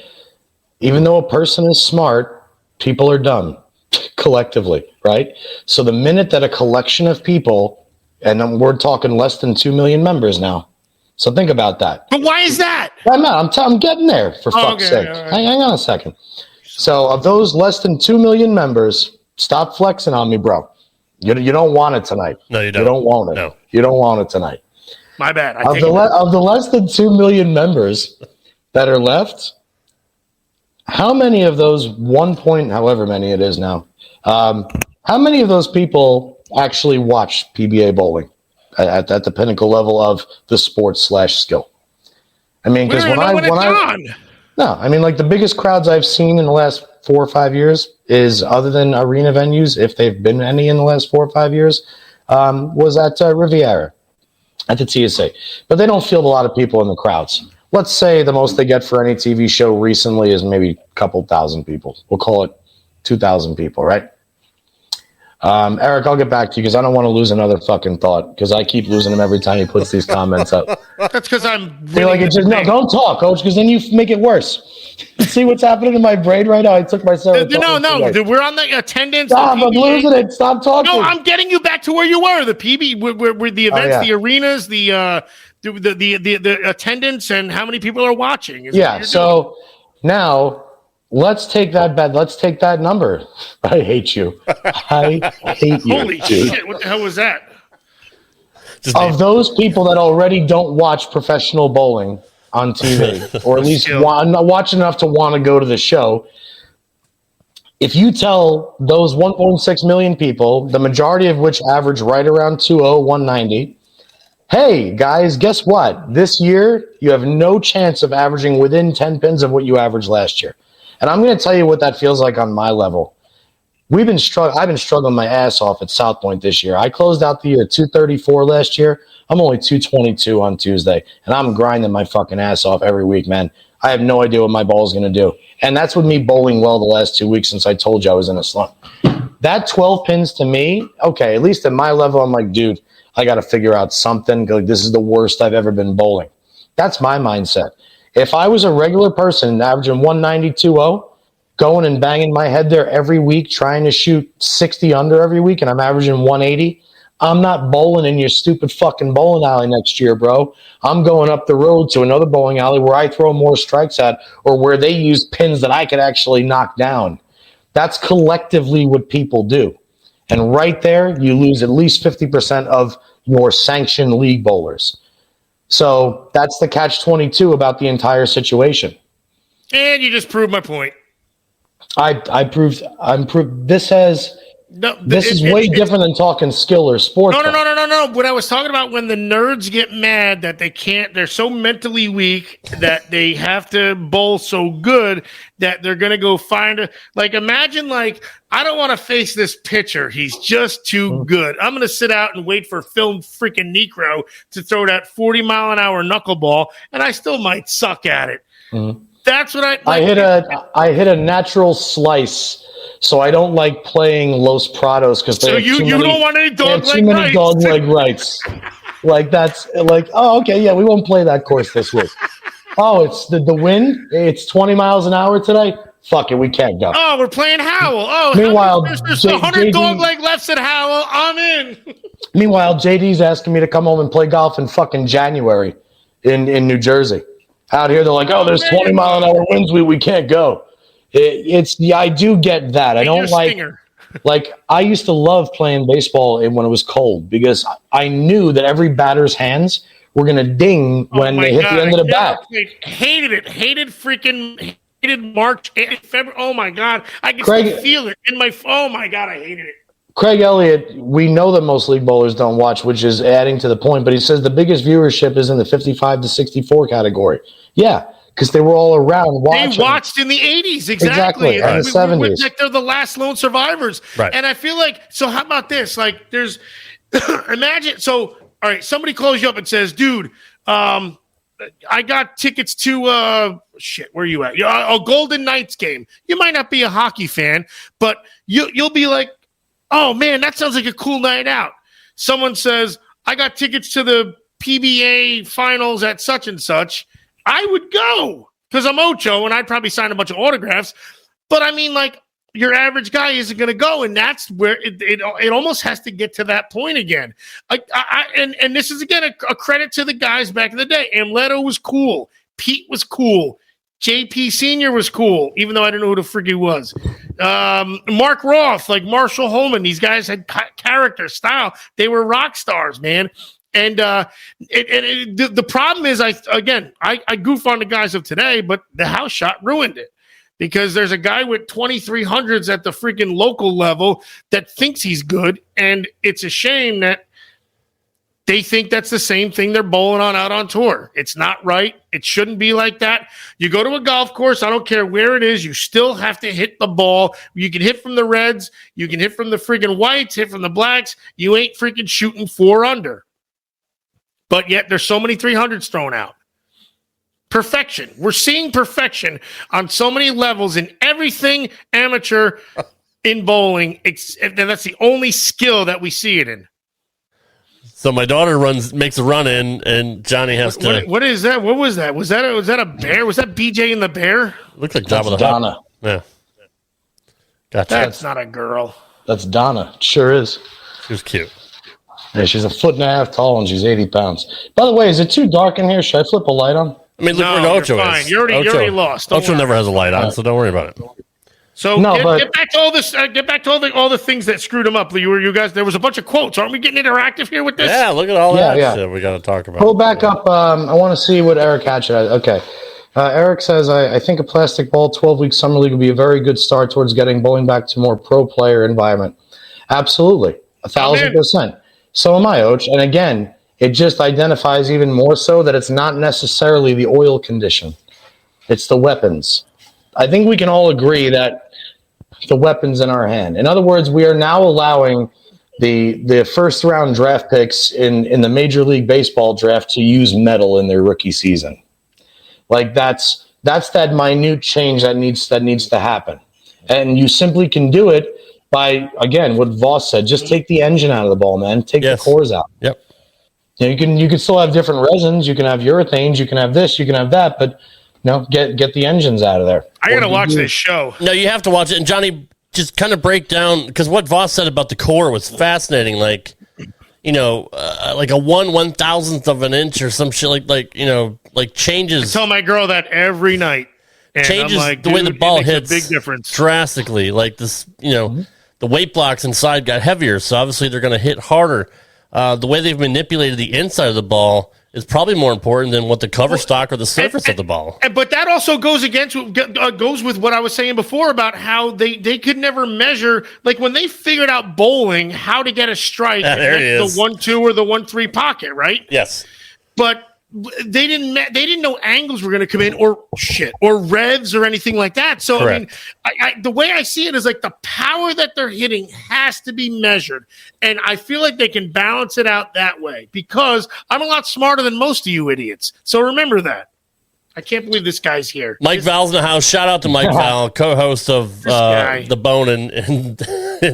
even though a person is smart, people are dumb collectively, right? So the minute that a collection of people, and we're talking less than 2 million members now. So think about that. But why is that? I'm getting there, for fuck's sake. Right. Hang on a second. So of those less than 2 million members, stop flexing on me, bro. You don't want it tonight. No, you don't. You don't want it. No. You don't want it tonight. My bad. Of the less than 2 million members that are left, how many of those however many it is now, how many of those people actually watch PBA bowling at the pinnacle level of the sports / skill? I mean, because like the biggest crowds I've seen in the last 4 or 5 years is, other than arena venues, if they've been any in the last 4 or 5 years, was at Riviera at the TSA. But they don't field a lot of people in the crowds. Let's say the most they get for any TV show recently is maybe a couple thousand people. We'll call it 2,000 people, right? Eric, I'll get back to you because I don't want to lose another fucking thought, because I keep losing them every time he puts these comments up. That's because I'm really no, don't talk, coach, because then you make it worse. See what's happening in my brain right now? I took my seven. No, we're on the attendance. Stop, I'm losing it. Stop talking. No, I'm getting you back to where you were. The PB, where the events, the arenas, the attendance, and how many people are watching. So now. Let's take that bet. Let's take that number. I hate you. I hate you. Holy shit! What the hell was that? Of those people that already don't watch professional bowling on TV, or at least watch enough to want to go to the show, if you tell those 1.6 million people, the majority of which average right around 190, hey, guys, guess what? This year, you have no chance of averaging within 10 pins of what you averaged last year. And I'm going to tell you what that feels like on my level. I've been struggling my ass off at South Point this year. I closed out the year 234 last year. I'm only 222 on Tuesday, and I'm grinding my fucking ass off every week, man. I have no idea what my ball is going to do. And that's with me bowling well the last 2 weeks since I told you I was in a slump. That 12 pins to me, okay, at least at my level, I'm like, dude, I got to figure out something. Like, this is the worst I've ever been bowling. That's my mindset. If I was a regular person averaging 192.0, going and banging my head there every week, trying to shoot 60 under every week, and I'm averaging 180, I'm not bowling in your stupid fucking bowling alley next year, bro. I'm going up the road to another bowling alley where I throw more strikes at, or where they use pins that I could actually knock down. That's collectively what people do. And right there, you lose at least 50% of your sanctioned league bowlers. So that's the catch-22 about the entire situation. And you just proved my point. I'm proved. This is way different than talking skill or sports. No. What I was talking about, when the nerds get mad that they're so mentally weak that they have to bowl so good that they're going to go find imagine, I don't want to face this pitcher. He's just too good. I'm going to sit out and wait for Phil freaking Necro to throw that 40-mile-an-hour knuckleball, and I still might suck at it. Mm-hmm. That's what I hit a natural slice. So I don't like playing Los Prados because you don't want any dog leg rights. We won't play that course this week. Oh, it's the wind. It's 20 miles an hour today. Fuck it, we can't go. Oh, we're playing Howell. Oh, meanwhile, there's 100 dog leg lefts at Howell. I'm in. Meanwhile, JD's asking me to come home and play golf in fucking January in New Jersey. Out here, they're like, oh, there's 20 mile an hour winds. We can't go. I do get that. I don't I used to love playing baseball when it was cold because I knew that every batter's hands were going to ding when they hit the end of the bat. Hated it. Hated March, February. Oh my God. I can still feel it in my, oh my God, I hated it. Craig Elliott, we know that most league bowlers don't watch, which is adding to the point, but he says the biggest viewership is in the 55 to 64 category. Yeah, because they were all around watching. They watched in the 80s, exactly. And the 70s. Like they're the last lone survivors. Right. And I feel like, so how about this? Like there's, imagine, so, all right, somebody calls you up and says, dude, I got tickets to, where are you at? A Golden Knights game. You might not be a hockey fan, but you'll be like, oh, man, that sounds like a cool night out. Someone says, I got tickets to the PBA finals at such and such. I would go because I'm Ocho and I'd probably sign a bunch of autographs. But I mean, like, your average guy isn't going to go, and that's where it almost has to get to that point again. And this is, again, a credit to the guys back in the day. Amleto was cool. Pete was cool. JP Sr. was cool, even though I don't know who the frig he was. Mark Roth, like Marshall Holman, these guys had character, style. They were rock stars, man. And the problem is, I goof on the guys of today, but the house shot ruined it. Because there's a guy with 2,300s at the freaking local level that thinks he's good, and it's a shame that they think that's the same thing they're bowling on out on tour. It's not right. It shouldn't be like that. You go to a golf course, I don't care where it is, you still have to hit the ball. You can hit from the reds, you can hit from the freaking whites, hit from the blacks. You ain't freaking shooting 4 under. But yet there's so many 300s thrown out. Perfection. We're seeing perfection on so many levels in everything amateur in bowling. And that's the only skill that we see it in. So my daughter makes a run in, and Johnny has to. What is that? What was that? Was that a bear? Was that BJ and the bear? Looks like Jabba the Hutt. Donna. Yeah. Gotcha. That's not a girl. That's Donna. It sure is. She was cute. Yeah, she's 1.5 feet tall and she's 80 pounds. By the way, is it too dark in here? Should I flip a light on? I mean, look where Ocho is. You're already lost. Ocho never has a light on, so don't worry about it. So get back to all this. Get back to all the things that screwed him up. You guys, there was a bunch of quotes. Aren't we getting interactive here with this? Yeah, look at all that shit we got to talk about. Pull back up. I want to see what Eric Hatchett has. Okay. Eric says, I think a plastic ball 12-week summer league would be a very good start towards getting bowling back to a more pro player environment. Absolutely. 1,000%. So am I, Oach. And again, it just identifies even more so that it's not necessarily the oil condition. It's the weapons. I think we can all agree that the weapons in our hand. In other words, we are now allowing the first round draft picks in the Major League Baseball draft to use metal in their rookie season. Like that's that minute change that needs to happen. And you simply can do it by, again, what Voss said, just take the engine out of the ball, man. Take the cores out. Yep. You can still have different resins. You can have urethanes. You can have this. You can have that. But get the engines out of there. I gotta watch this show. No, you have to watch it. And Johnny, just kind of break down, because what Voss said about the core was fascinating. Like, like a 1/1000th of an inch or some shit. Like changes. I tell my girl that every night. And changes like, the way the ball hits. A big difference. Drastically. Like this, the weight blocks inside got heavier, so obviously they're going to hit harder. The way they've manipulated the inside of the ball is probably more important than what the cover stock or the surface of the ball. But that also goes goes with what I was saying before about how they could never measure, like when they figured out bowling, how to get a strike at the 1-2 or the 1-3 pocket, right? Yes. But they didn't know angles were going to come in or revs or anything like that. So correct. I mean, the way I see it is like the power that they're hitting has to be measured, and I feel like they can balance it out that way because I'm a lot smarter than most of you idiots. So remember that. I can't believe this guy's here. Mike Val's in the house. Shout out to Mike Val, co-host of The Bone and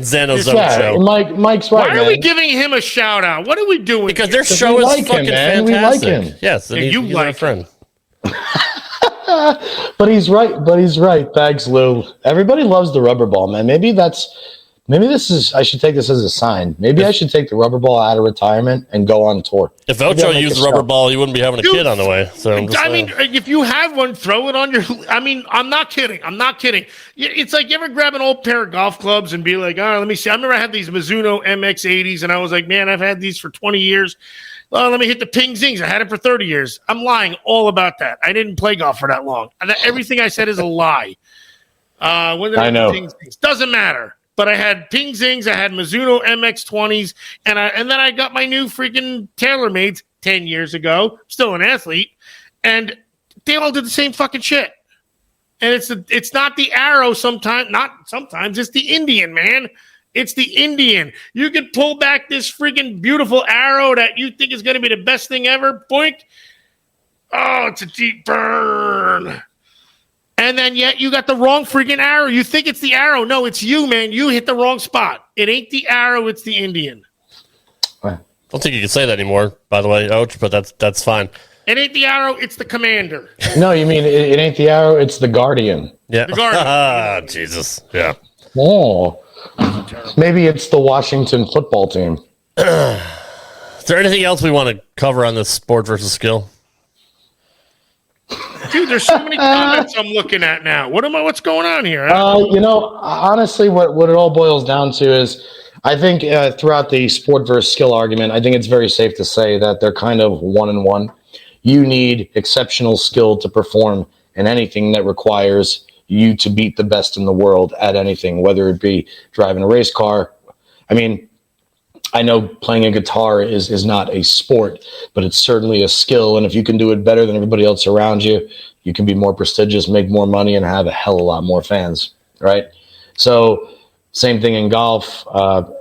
Zano's show. Mike's right. Why are we giving him a shout out? What are we doing? Because their show is fucking fantastic. We like him. Yes, and he's like friend. But he's right. Thanks, Lou. Everybody loves the rubber ball, man. Maybe I should take this as a sign. Maybe I should take the rubber ball out of retirement and go on tour. If Ocho used the rubber ball, you wouldn't be having a kid on the way. So I mean, if you have one, throw it on your. I mean, I'm not kidding. It's like you ever grab an old pair of golf clubs and be like, let me see. I remember I had these Mizuno MX80s, and I was like, man, I've had these for 20 years. Well, let me hit the ping zings. I had it for 30 years. I'm lying all about that. I didn't play golf for that long. Everything I said is a lie. When did I know. Ping zings? Doesn't matter. But I had ping zings. I had Mizuno MX-20s. And then I got my new freaking TaylorMades 10 years ago. Still an athlete. And they all did the same fucking shit. And it's not the arrow sometimes. Not sometimes. It's the Indian, man. It's the Indian. You can pull back this freaking beautiful arrow that you think is going to be the best thing ever. Boink. Oh, it's a deep burn. And then yet you got the wrong freaking arrow. You think it's the arrow. No, it's you, man. You hit the wrong spot. It ain't the arrow. It's the Indian. I don't think you can say that anymore, by the way, Ouch, but that's fine. It ain't the arrow. It's the commander. No, you mean it ain't the arrow. It's the guardian. Yeah. The guardian. Ah, Jesus. Yeah. Oh. Maybe it's the Washington football team. Is there anything else we want to cover on this sport versus skill? Dude, there's so many comments I'm looking at now. What's going on here? Honestly, what it all boils down to is, I think throughout the sport versus skill argument, I think it's very safe to say that they're kind of one and one. You need exceptional skill to perform in anything that requires you to beat the best in the world at anything, whether it be driving a race car. I mean, I know playing a guitar is not a sport, but it's certainly a skill. And if you can do it better than everybody else around you, you can be more prestigious, make more money, and have a hell of a lot more fans, right? So same thing in golf.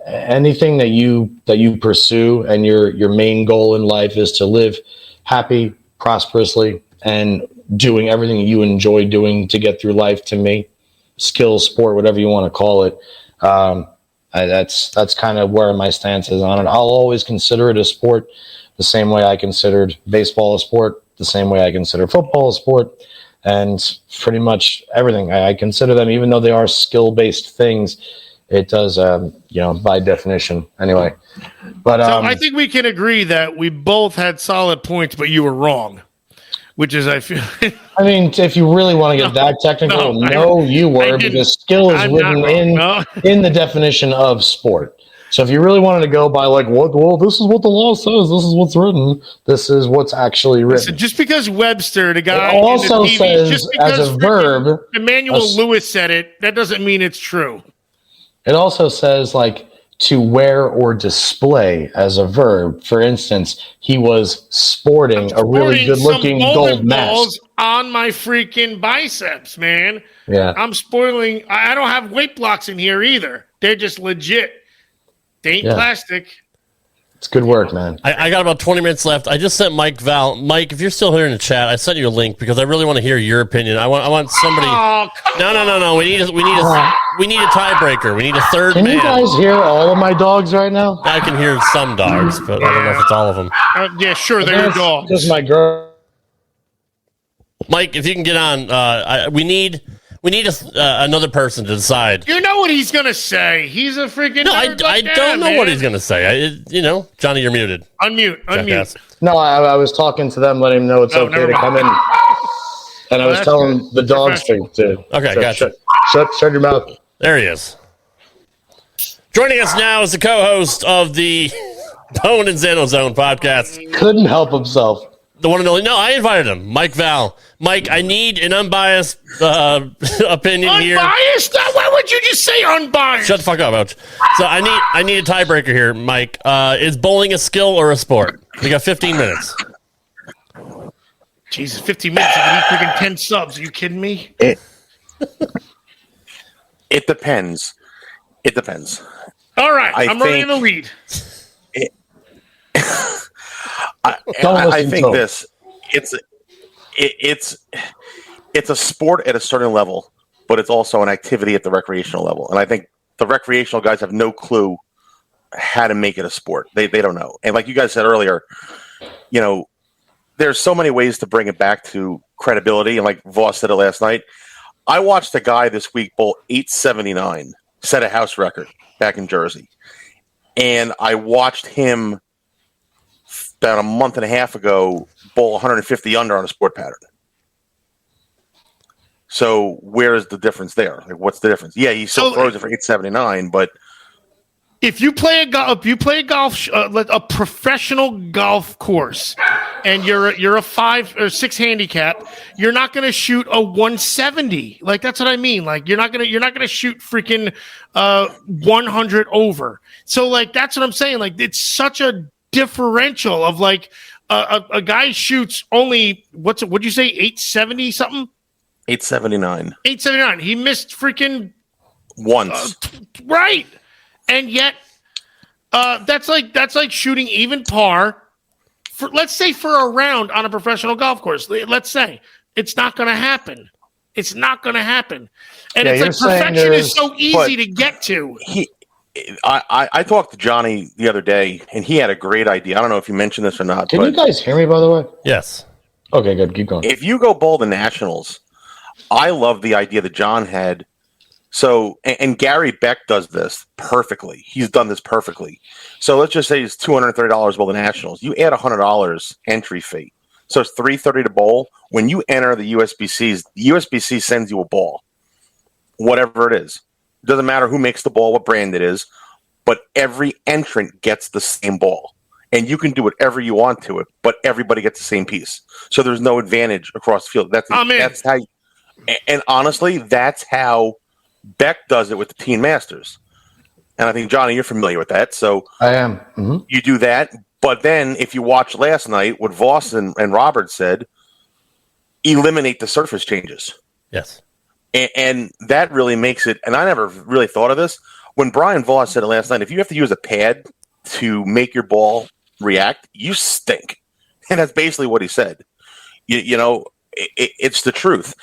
Anything that you pursue and your main goal in life is to live happy, prosperously, and doing everything you enjoy doing to get through life, to me, skill, sport, whatever you want to call it. That's kind of where my stance is on it. I'll always consider it a sport the same way I considered baseball a sport, the same way I consider football a sport, and pretty much everything. I consider them, even though they are skill-based things, it does, by definition anyway. But so I think we can agree that we both had solid points, but you were wrong. Which is, I feel. I mean, if you really want to get that technical, you were, because skill is written in the definition of sport. So if you really wanted to go by this is what the law says, this is what's written, this is what's actually written. Listen, just because Webster, the guy, it also in the TV, says just because as a verb, Emmanuel Lewis said it, that doesn't mean it's true. It also says to wear or display as a verb. For instance, he was sporting a really good-looking gold mask on my freaking biceps, man. Yeah, I'm spoiling. I don't have weight blocks in here either. They're just legit. They ain't plastic. It's good work, man. I got about 20 minutes left. I just sent Mike Val. Mike, if you're still here in the chat, I sent you a link because I really want to hear your opinion. I want somebody. Oh, no. We need a tiebreaker. We need a third man. Can you guys hear all of my dogs right now? I can hear some dogs, but I don't know if it's all of them. Yeah, sure, they're your dogs. Just my girl. Mike, if you can get on, we need another person to decide. You know what he's gonna say? He's a freaking. No, I don't know what he's gonna say. Johnny, you're muted. Unmute. No, I was talking to them, letting them know it's okay to come in, and I was telling the dogs to. Okay, gotcha. Shut your mouth. There he is. Joining us now is the co-host of the Bone and Zano Zone podcast. Couldn't help himself. The one and only. No, I invited him. Mike Val. Mike, I need an unbiased opinion here. Unbiased? Why would you just say unbiased? Shut the fuck up, Ouch. So I need a tiebreaker here, Mike. Is bowling a skill or a sport? We got 15 minutes. Jesus, 15 minutes. You can eat freaking 10 subs. Are you kidding me? It depends. It depends. All right, I'm running in the lead. I think this. It's a sport at a certain level, but it's also an activity at the recreational level. And I think the recreational guys have no clue how to make it a sport. They don't know. And like you guys said earlier, there's so many ways to bring it back to credibility. And like Voss said it last night, I watched a guy this week bowl 879, set a house record back in Jersey. And I watched him about a month and a half ago bowl 150 under on a sport pattern. So where is the difference there? Like, what's the difference? Yeah, he still throws it for 879, but If you play a professional golf course, and you're a 5 or 6 handicap, you're not going to shoot a 170. Like, that's what I mean. Like, you're not gonna shoot freaking 100 over. So, like, that's what I'm saying. Like, it's such a differential of like a guy shoots only what'd you say, 870 something? 879. 879. He missed freaking once. Right. And yet, that's like shooting even par for, let's say, for a round on a professional golf course. Let's say it's not going to happen. It's not going to happen. And it's like perfection is so easy to get to. I talked to Johnny the other day, and he had a great idea. I don't know if you mentioned this or not. Can you guys hear me, by the way? Yes. Okay, good. Keep going. If you go bowl the Nationals, I love the idea that John had. So, and Gary Beck does this perfectly. He's done this perfectly. So let's just say it's $230 bowl the Nationals. You add $100 entry fee. So it's $330 to bowl. When you enter the USBCs, the USBC sends you a ball, whatever it is. It doesn't matter who makes the ball, what brand it is, but every entrant gets the same ball. And you can do whatever you want to it, but everybody gets the same piece. So there's no advantage across the field. That's how. And honestly, that's how Beck does it with the Teen Masters. And I think, Johnny, you're familiar with that. So I am. Mm-hmm. You do that. But then if you watch last night, what Voss and Robert said, eliminate the surface changes. Yes. And that really makes it, and I never really thought of this. When Brian Voss said it last night, if you have to use a pad to make your ball react, you stink. And that's basically what he said. It's the truth.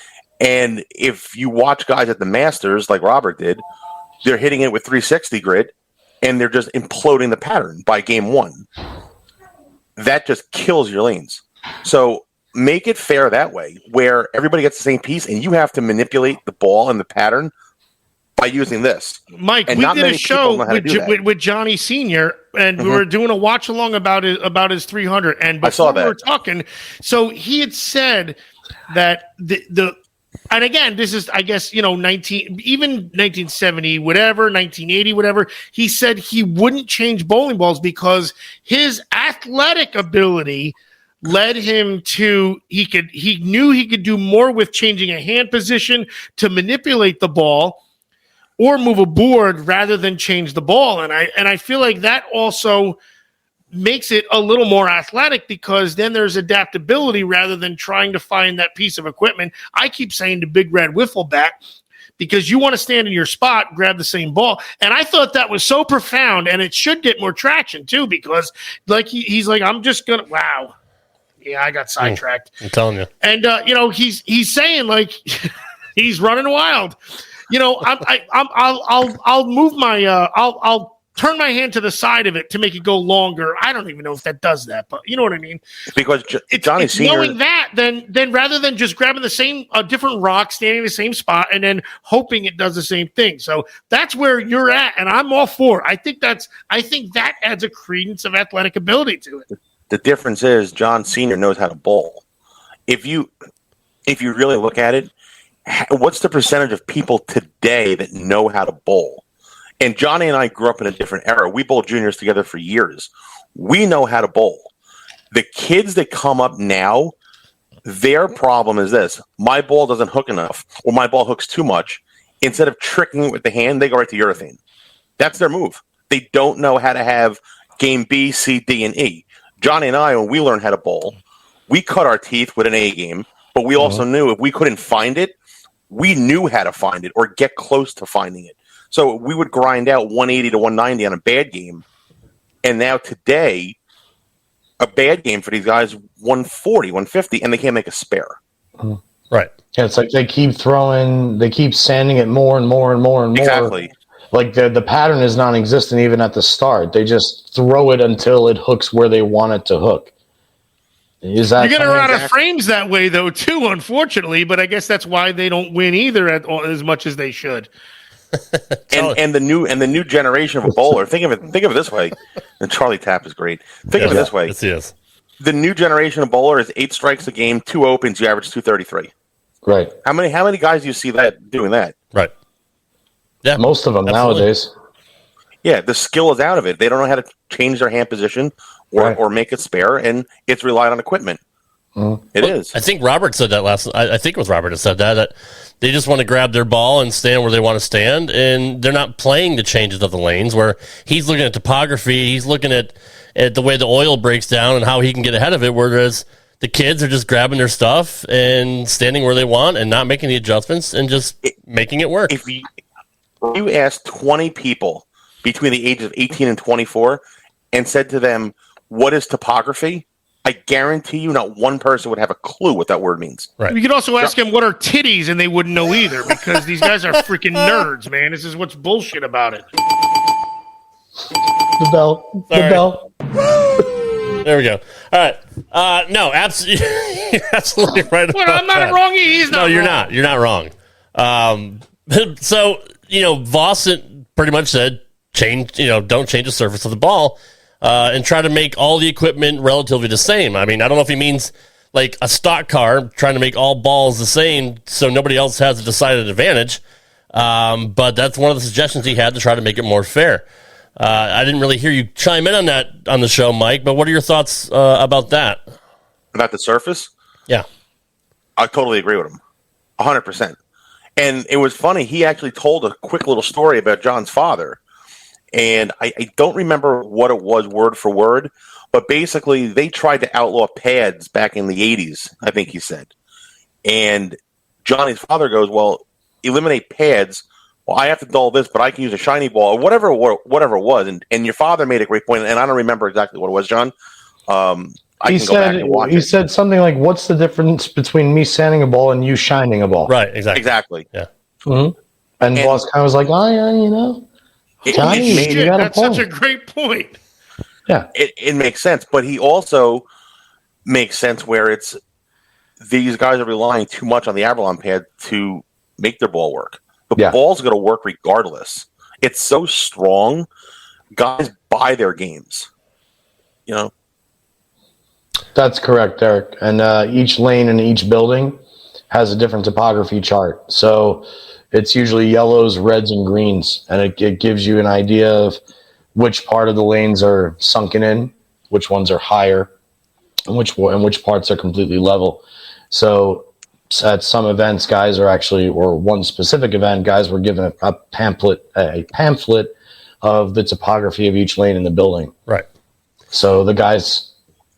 And if you watch guys at the Masters, like Robert did, they're hitting it with 360 grit, and they're just imploding the pattern by game one. That just kills your lanes. So make it fair that way, where everybody gets the same piece, and you have to manipulate the ball and the pattern by using this. Mike, we did a show with Johnny Sr., and we were doing a watch-along about his 300. And before we were talking, so he had said that and again, this is, I guess, 1970, whatever, 1980, whatever. He said he wouldn't change bowling balls because his athletic ability led him to, he knew he could do more with changing a hand position to manipulate the ball or move a board rather than change the ball. And I feel like that also makes it a little more athletic because then there's adaptability rather than trying to find that piece of equipment. I keep saying to Big Red Wiffle Bat, because you want to stand in your spot, grab the same ball. And I thought that was so profound, and it should get more traction too, because like he's like, I'm just going to, wow. Yeah, I got sidetracked. I'm telling you. And, he's saying like he's running wild. I'll move my, I'll turn my hand to the side of it to make it go longer. I don't even know if that does that, but you know what I mean? Because Johnny Sr. knowing that, then rather than just grabbing the same different rock, standing in the same spot, and then hoping it does the same thing. So that's where you're at, and I'm all for it. I think that adds a credence of athletic ability to it. The difference is John Sr. knows how to bowl. If you really look at it, what's the percentage of people today that know how to bowl? And Johnny and I grew up in a different era. We bowled juniors together for years. We know how to bowl. The kids that come up now, their problem is this. My ball doesn't hook enough, or my ball hooks too much. Instead of tricking it with the hand, they go right to urethane. That's their move. They don't know how to have game B, C, D, and E. Johnny and I, when we learned how to bowl, we cut our teeth with an A game, but we also knew if we couldn't find it, we knew how to find it or get close to finding it. So we would grind out 180 to 190 on a bad game. And now today, a bad game for these guys, 140, 150, and they can't make a spare. Right. Yeah, it's like they keep sanding it more and more and more and more. Exactly. Like the pattern is non-existent even at the start. They just throw it until it hooks where they want it to hook. Is that you're going to run out of frames that way, though, too, unfortunately. But I guess that's why they don't win either as much as they should. and the new generation of a bowler. Think of it this way. And Charlie Tapp is great. Think of it this way. Yes, he is. The new generation of bowler is 8 strikes a game, 2 opens, you average 233. Right. How many guys do you see that doing that? Right. Yeah. Most of them nowadays. Yeah, the skill is out of it. They don't know how to change their hand position or make it spare, and it's relied on equipment. It is. I think Robert said that I think it was Robert that said that they just want to grab their ball and stand where they want to stand, and they're not playing the changes of the lanes where he's looking at topography, he's looking at the way the oil breaks down and how he can get ahead of it, whereas the kids are just grabbing their stuff and standing where they want and not making the adjustments and just making it work. If you ask 20 people between the ages of 18 and 24 and said to them, what is topography? I guarantee you not one person would have a clue what that word means. Right. You could also ask them what are titties, and they wouldn't know either, because these guys are freaking nerds, man. This is what's bullshit about it. The bell. Sorry. The bell. There we go. All right. No, absolutely, you're absolutely right. Well, I'm not wrong. He's not. No, you're wrong. not. You're not wrong. So Voss pretty much said, don't change the surface of the ball. And try to make all the equipment relatively the same. I mean, I don't know if he means like a stock car trying to make all balls the same so nobody else has a decided advantage. But that's one of the suggestions he had to try to make it more fair. I didn't really hear you chime in on that on the show, Mike, but what are your thoughts about that? About the surface? Yeah. I totally agree with him. 100%. And it was funny. He actually told a quick little story about John's father. And I don't remember what it was word for word, but basically they tried to outlaw pads back in the 80s, I think he said. And Johnny's father goes, well, eliminate pads. Well, I have to dull this, but I can use a shiny ball or whatever it was. And your father made a great point, and I don't remember exactly what it was, John. He said something like, what's the difference between me sanding a ball and you shining a ball? Right, exactly. Yeah. Mm-hmm. And Boss kind of was like, oh, yeah, Johnny, you got that's such a great point. Yeah. It makes sense, but he also makes sense where it's these guys are relying too much on the Avalon pad to make their ball work. The ball's going to work regardless. It's so strong. Guys buy their games. That's correct, Derek. And each lane in each building has a different topography chart. So it's usually yellows, reds, and greens. And it gives you an idea of which part of the lanes are sunken in, which ones are higher, and which parts are completely level. So at some events, guys are actually, or one specific event, guys were given a pamphlet of the topography of each lane in the building. Right. So the guys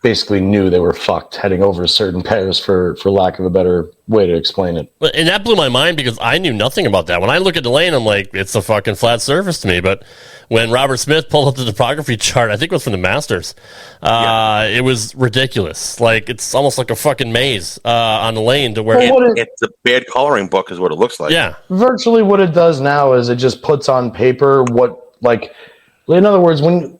basically knew they were fucked heading over certain pairs, for lack of a better way to explain it. And that blew my mind because I knew nothing about that. When I look at the lane, I'm like, it's a fucking flat surface to me. But when Robert Smith pulled up the topography chart, I think it was from the Masters, it was ridiculous. Like, it's almost like a fucking maze on the lane to where it's a bad coloring book is what it looks like. Yeah. Virtually what it does now is it just puts on paper in other words, when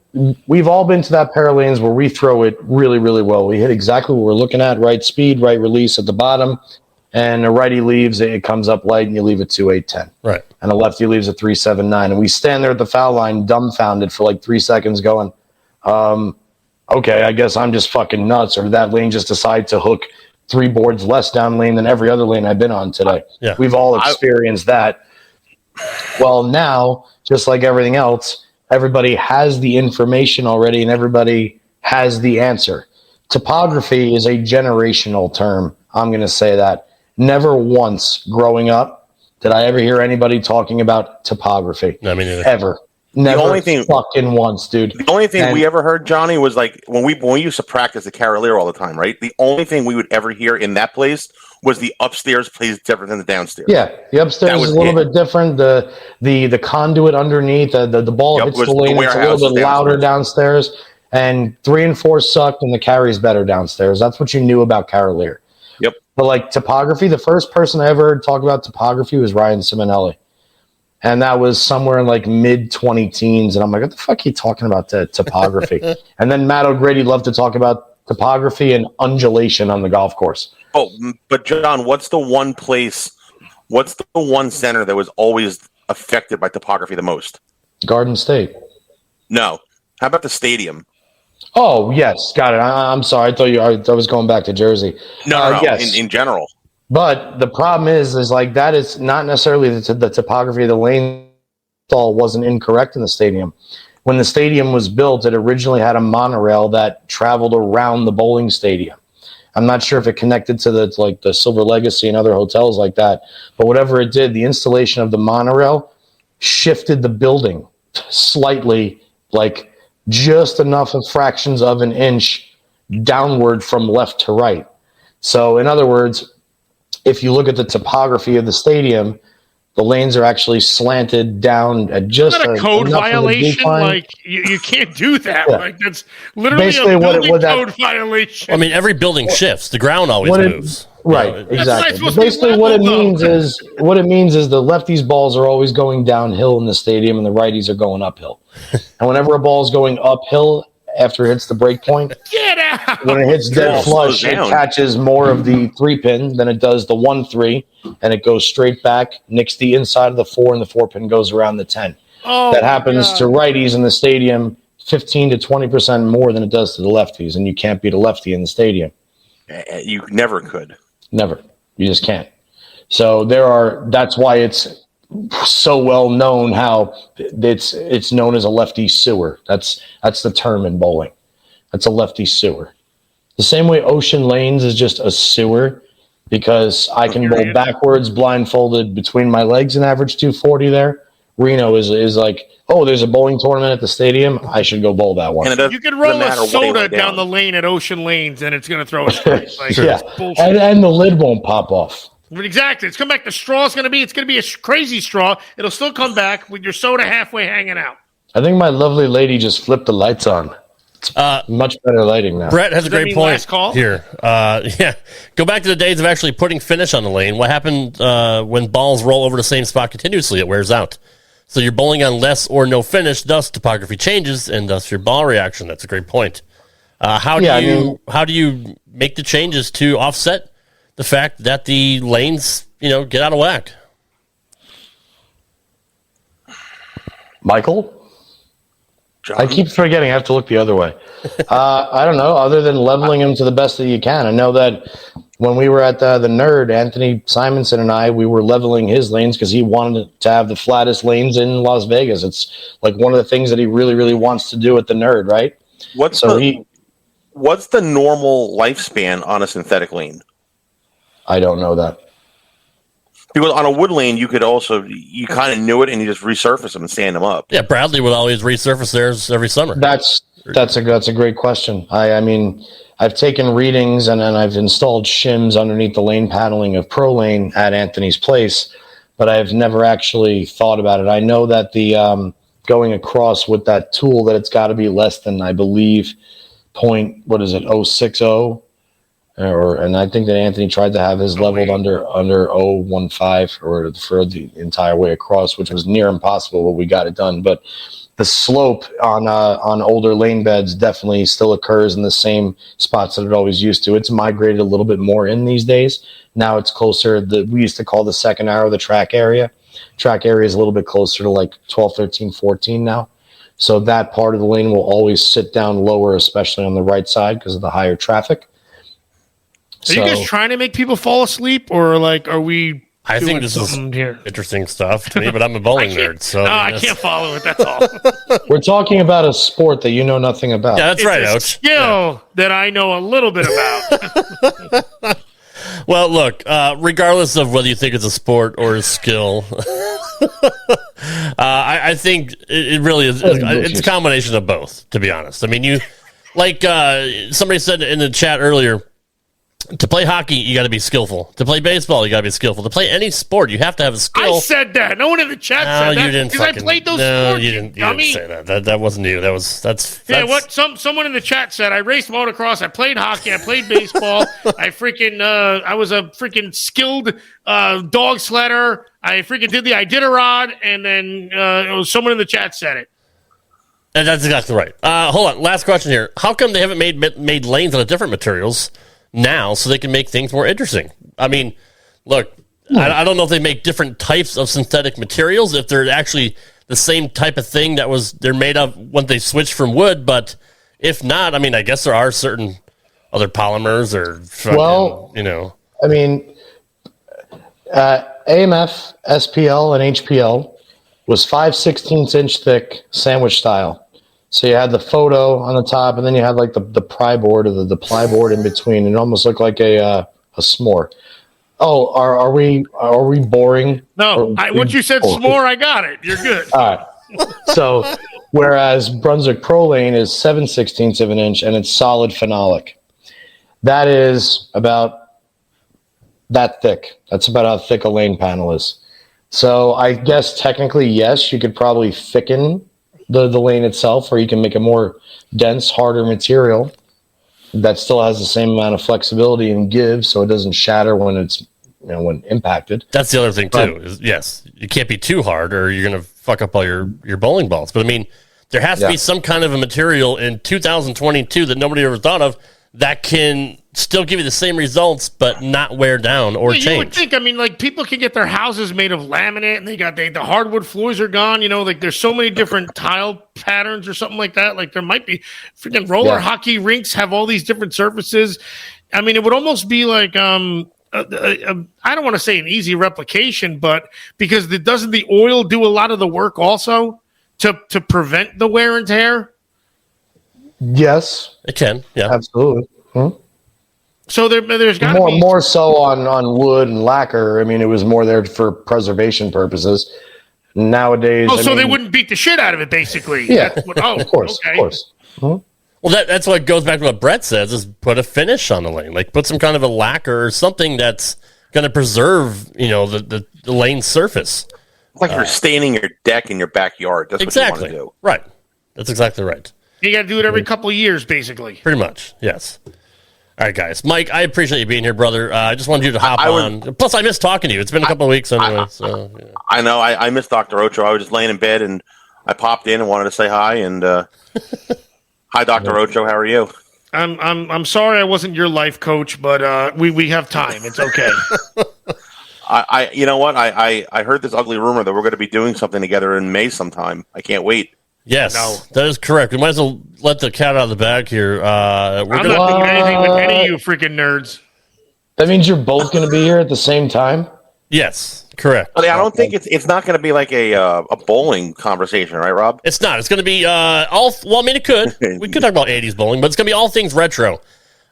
we've all been to that pair of lanes where we throw it really, really well. We hit exactly what we're looking at, right speed, right release at the bottom, and a righty leaves, it comes up light, and you leave it 2-8-10. Right. And a lefty leaves at 3-7-9. And we stand there at the foul line dumbfounded for like 3 seconds going, okay, I guess I'm just fucking nuts, or did that lane just decide to hook 3 boards less down lane than every other lane I've been on today? Yeah. We've all experienced that. Well, now, just like everything else, everybody has the information already, and everybody has the answer. Topography is a generational term. I'm going to say that. Never once growing up did I ever hear anybody talking about topography. No, me neither. Ever. Never fucking once, dude. The only thing we ever heard, Johnny, was like when we used to practice at Carolier all the time, right? The only thing we would ever hear in that place was the upstairs plays different than the downstairs. Yeah, the upstairs is a little bit different. The conduit underneath, the ball hits the lane, it's a little bit louder downstairs. And 3 and 4 sucked, and the carry's better downstairs. That's what you knew about Carolier. Yep. But like topography, the first person I ever heard talk about topography was Ryan Simonelli. And that was somewhere in like mid-20 teens. And I'm like, what the fuck are you talking about topography? And then Matt O'Grady loved to talk about topography and undulation on the golf course. Oh, but John, what's the one center that was always affected by topography the most? Garden State. No. How about the stadium? Oh, yes. Got it. I'm sorry. I was going back to Jersey. No. Yes. In general. But the problem is like that is not necessarily the topography of the lane all wasn't incorrect in the stadium. When the stadium was built, it originally had a monorail that traveled around the bowling stadium. I'm not sure if it connected to the Silver Legacy and other hotels like that, but whatever it did, the installation of the monorail shifted the building slightly, like just enough of fractions of an inch downward from left to right. So in other words, if you look at the topography of the stadium, the lanes are actually slanted down at just a code violation. Like you can't do that. Yeah. Like that's literally basically a building code violation. I mean, every building shifts. The ground always moves. Right, exactly. Basically, what it means is the lefties' balls are always going downhill in the stadium, and the righties are going uphill. And whenever a ball is going uphill after it hits the break point, get out. When it hits dead flush, it catches more of the 3-pin than it does the 1-3, and it goes straight back, nicks the inside of the 4, and the 4-pin goes around the 10. That happens to righties in the stadium 15 to 20% more than it does to the lefties, and you can't beat a lefty in the stadium. You never could. Never. You just can't. So that's why it's so well known how it's known as a lefty sewer. That's the term in bowling. That's a lefty sewer. The same way Ocean Lanes is just a sewer because I can bowl backwards, blindfolded between my legs and average 240 there. Reno is like, oh, there's a bowling tournament at the stadium. I should go bowl that one. You can roll a soda down the lane at Ocean Lanes and it's going to throw a straight. Like, yeah, and the lid won't pop off. Exactly. It's come back. The straw is going to be a crazy straw. It'll still come back with your soda halfway hanging out. I think my lovely lady just flipped the lights on. It's much better lighting now. Brett has a great point here. Yeah. Go back to the days of actually putting finish on the lane. What happened when balls roll over the same spot continuously? It wears out. So you're bowling on less or no finish, thus topography changes, and thus your ball reaction. That's a great point. How do you make the changes to offset the fact that the lanes, get out of whack? Michael? John? I keep forgetting. I have to look the other way. I don't know, other than leveling them to the best that you can. I know that when we were at the Nerd, Anthony Simonson and I, we were leveling his lanes because he wanted to have the flattest lanes in Las Vegas. It's like one of the things that he really, really wants to do at the Nerd, right? What's the normal lifespan on a synthetic lane? I don't know that. Because on a wood lane, you kind of knew it and you just resurface them and stand them up. Yeah, Bradley would always resurface theirs every summer. That's a great question. I mean, I've taken readings and I've installed shims underneath the lane paneling of Pro Lane at Anthony's place, but I've never actually thought about it. I know that the going across with that tool that it's got to be less than, I believe, 0.060. And I think that Anthony tried to have his leveled under 0.15 or for the entire way across, which was near impossible, but we got it done. But the slope on older lane beds definitely still occurs in the same spots that it always used to. It's migrated a little bit more in these days. Now it's closer. We used to call the second arrow the track area. Track area is a little bit closer to like 12, 13, 14 now. So that part of the lane will always sit down lower, especially on the right side because of the higher traffic. Are you guys trying to make people fall asleep, or like, are we? I think this is interesting stuff to me, but I'm a bowling nerd, so I can't follow it. That's all. We're talking about a sport that you know nothing about. Yeah, that's right, Ouch. Skill that I know a little bit about. Well, look, regardless of whether you think it's a sport or a skill, I think it really is. It's a combination of both, to be honest. I mean, somebody said in the chat earlier, to play hockey, you got to be skillful. To play baseball, you got to be skillful. To play any sport, you have to have a skill. I said that. No one in the chat said that. You didn't. Because I played those sports. You didn't say that. That wasn't you. That's yeah. What someone in the chat said. I raced motocross. I played hockey. I played baseball. I was a freaking skilled dog sledder. I freaking did the Iditarod, and then it was someone in the chat said it. And that's exactly right. Hold on. Last question here. How come they haven't made lanes out of different materials now so they can make things more interesting? I mean, look, I don't know if they make different types of synthetic materials, if they're actually the same type of thing they're made of when they switch from wood, but if not, I mean, I guess there are certain other polymers or I mean, AMF, SPL, and HPL was 5/16" thick, sandwich style. So you had the photo on the top, and then you had like the pry board or the ply board in between. And it almost looked like a s'more. Oh, are we boring? No, once you said s'more, I got it. You're good. All right. So, whereas Brunswick Pro Lane is 7/16 of an inch, and it's solid phenolic. That is about that thick. That's about how thick a lane panel is. So I guess technically, yes, you could probably thicken the lane itself, or you can make a more dense, harder material that still has the same amount of flexibility and give, so it doesn't shatter when it's when impacted. That's the other thing too. Is yes, you can't be too hard, or you're going to fuck up all your bowling balls. But I mean, there has to be some kind of a material in 2022 that nobody ever thought of that can still give you the same results, but not wear down or change. You would think, I mean, like, people can get their houses made of laminate, and they got the hardwood floors are gone. Like, there's so many different tile patterns or something like that. Like, there might be freaking roller hockey rinks have all these different surfaces. I mean, it would almost be like, I don't want to say an easy replication, but because doesn't the oil do a lot of the work also to prevent the wear and tear? Yes, it can. Yeah, absolutely. So there's got to be more so on wood and lacquer. I mean, it was more there for preservation purposes. Nowadays, so they wouldn't beat the shit out of it, basically. Yeah, of course, okay. Of course. Well, that's what goes back to what Brett says: is put a finish on the lane, like put some kind of a lacquer or something that's going to preserve, the lane surface. It's like you're staining your deck in your backyard. That's exactly what you want to do. Right. That's exactly right. You got to do it every couple of years, basically. Pretty much, yes. All right, guys. Mike, I appreciate you being here, brother. I just wanted you to hop on. Plus, I missed talking to you. It's been a couple of weeks anyway. I know. I missed Dr. Ocho. I was just laying in bed, and I popped in and wanted to say hi. And hi, Dr. Ocho. How are you? I'm sorry I wasn't your life coach, but we have time. It's okay. You know what? I heard this ugly rumor that we're going to be doing something together in May sometime. I can't wait. Yes, that is correct. We might as well let the cat out of the bag here. I'm not doing anything with any of you freaking nerds. That means you're both going to be here at the same time? Yes, correct. But I don't think it's not going to be like a bowling conversation, right, Rob? It's not. It's going to be it could. We could talk about 80s bowling, but it's going to be all things retro.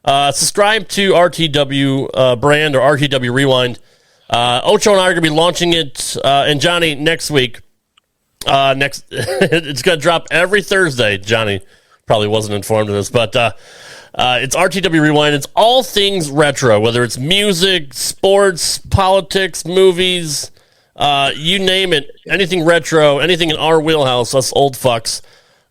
Subscribe to RTW brand or RTW Rewind. Ocho and I are going to be launching it, and Johnny next week. It's going to drop every Thursday. Johnny probably wasn't informed of this, but it's RTW Rewind. It's all things retro, whether it's music, sports, politics, movies, you name it. Anything retro, anything in our wheelhouse, us old fucks.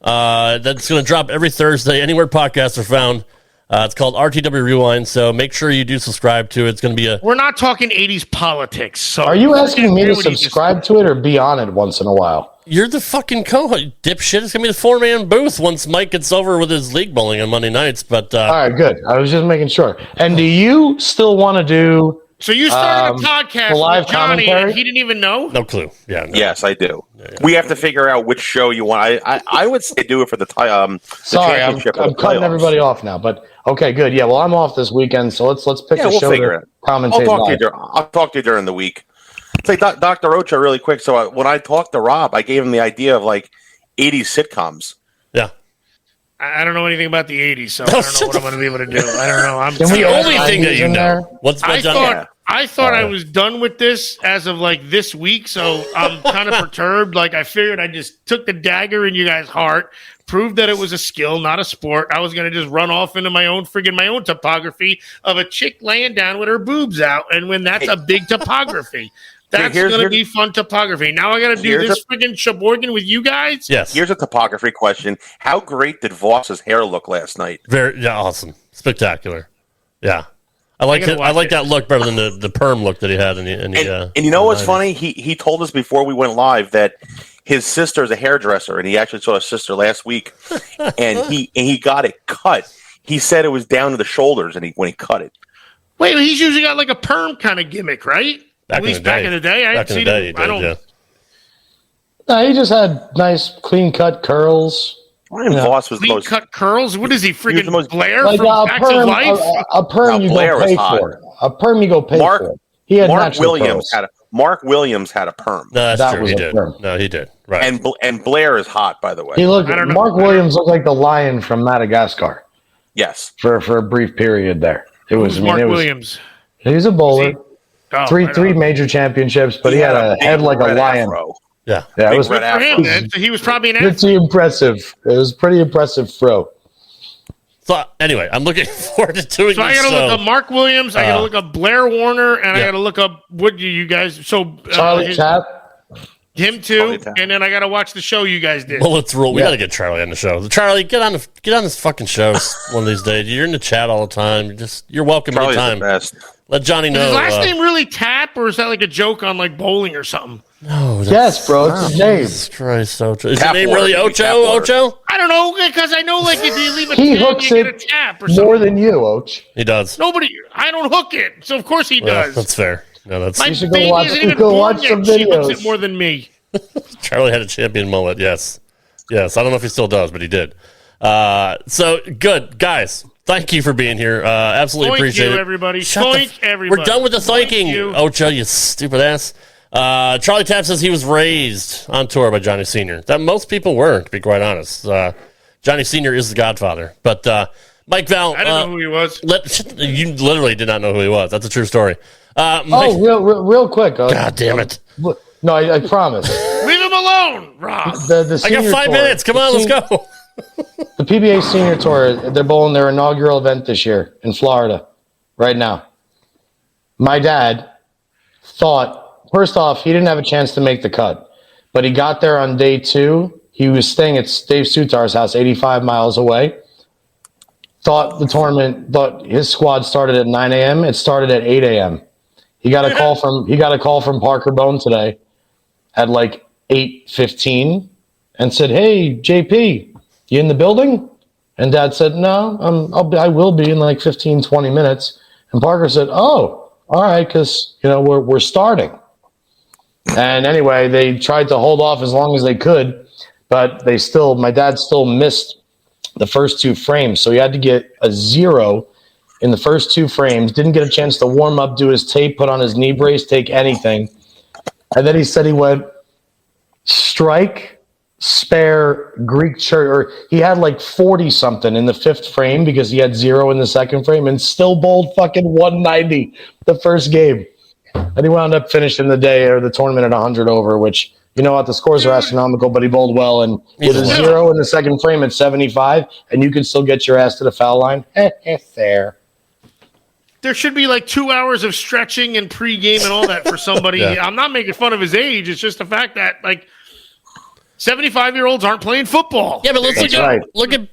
That's going to drop every Thursday, anywhere podcasts are found. It's called RTW Rewind, so make sure you do subscribe to it. It's going to be We're not talking 80s politics. So are you asking me to subscribe to it or be on it once in a while? You're the fucking co-host, dipshit. It's going to be the four-man booth once Mike gets over with his league bowling on Monday nights. But all right, good. I was just making sure. And do you still want to do... So you started a podcast live with Johnny, commentary? and he didn't even know? No clue. Yeah. No. Yes, I do. Yeah. We have to figure out which show you want. I would say do it for the Sorry, I'm cutting everybody off now. But okay, good. Yeah, well, I'm off this weekend, so let's pick a show to commentate. I'll talk to you during the week. Say, Dr. Ocho, really quick. So when I talked to Rob, I gave him the idea of like 80s sitcoms. Yeah. I don't know anything about the 80s, so I don't know what I'm going to be able to do. I don't know. It's the only thing that you know. I thought I was done with this as of like this week, so I'm kind of perturbed. Like, I figured I just took the dagger in you guys' heart, proved that it was a skill, not a sport. I was going to just run off into my own topography of a chick laying down with her boobs out, and when that's a big topography. That's going to be fun topography. Now I got to do this friggin' Sheboygan with you guys? Yes. Here's a topography question. How great did Voss's hair look last night? Very awesome. Spectacular. Yeah. I like that look better than the perm look that he had. And you know what's funny? He told us before we went live that his sister is a hairdresser, and he actually saw his sister last week, and he got it cut. He said it was down to the shoulders, and when he cut it. Wait, he's usually got like a perm kind of gimmick, right? At least back in the day. I didn't see it. No, he just had nice clean-cut curls. Ryan Voss was clean cut curls. What is he, freaking Blair like from Facts of Life? A perm you go pay for. A perm you go pay for. He had Mark Williams had a perm. No, that's that true. Was he a did. Perm. No, he did. Right. And Blair is hot, by the way. Mark Williams looked like the lion from Madagascar. Yes. For a brief period there. Williams? He's a bowler. Three major championships, but he had a head like a lion. Afro. Yeah. It was good for him, man. He was probably an athlete. Pretty impressive. It was pretty impressive throw. So anyway, I'm looking forward to doing. So I got to look up Mark Williams. I got to look up Blair Warner, and I got to look up what you guys. So Charlie Tapp, him too, and then I got to watch the show you guys did. Well, let's roll. We got to get Charlie on the show. Charlie, get on this fucking show one of these days. You're in the chat all the time. You're welcome anytime. Let Johnny know. Is his last name really Tap, or is that like a joke on like bowling or something? No. Yes, bro. It's his name. Jesus Christ, Ocho. Is his name really Ocho? I don't know, because I know like if you leave a he tap, hooks you it get a tap or something. more than you, Och. He does. I don't hook it, so of course he does. That's fair. No, that's. My You should baby go watch. isn't You even go born watch yet. some She hooks videos. it more than me. Charlie had a champion mullet. Yes. I don't know if he still does, but he did. So good, guys. Thank you for being here. Absolutely appreciate it. Everybody. Everybody. We're done with the thanking. Ocho, you stupid ass. Charlie Tapp says he was raised on tour by Johnny Sr. That most people weren't, to be quite honest. Johnny Sr. is the godfather. But Mike Val. I didn't know who he was. You literally did not know who he was. That's a true story. Real quick. God damn it. No, I promise. Leave him alone, Rob. I got 5 minutes. Come on, let's go. The PBA Senior Tour, they're bowling their inaugural event this year in Florida right now. My dad thought, first off, he didn't have a chance to make the cut, but he got there on day 2. He was staying at Dave Sutar's house, 85 miles away. Thought his squad started at 9 a.m. It started at 8 a.m. He got a call from Parker Bone today at like 8:15 and said, "Hey, JP, you in the building?" And Dad said, "No, I will be in like 15, 20 minutes." And Parker said, "Oh, all right, because we're starting." And anyway, they tried to hold off as long as they could, but my dad still missed the first 2 frames, so he had to get a 0 in the first 2 frames. Didn't get a chance to warm up, do his tape, put on his knee brace, take anything. And then he said he went strike, spare, Greek church, or he had like 40 something in the 5th frame because he had 0 in the 2nd frame and still bowled fucking 190 the first game. And he wound up finishing the day or the tournament at 100 over, which, the scores are astronomical, but he bowled well. And with a 0 in the 2nd frame at 75, and you can still get your ass to the foul line, fair. There should be like 2 hours of stretching and pregame and all that for somebody. Yeah. I'm not making fun of his age. It's just the fact that like 75-year-olds aren't playing football. Yeah, but let's look at.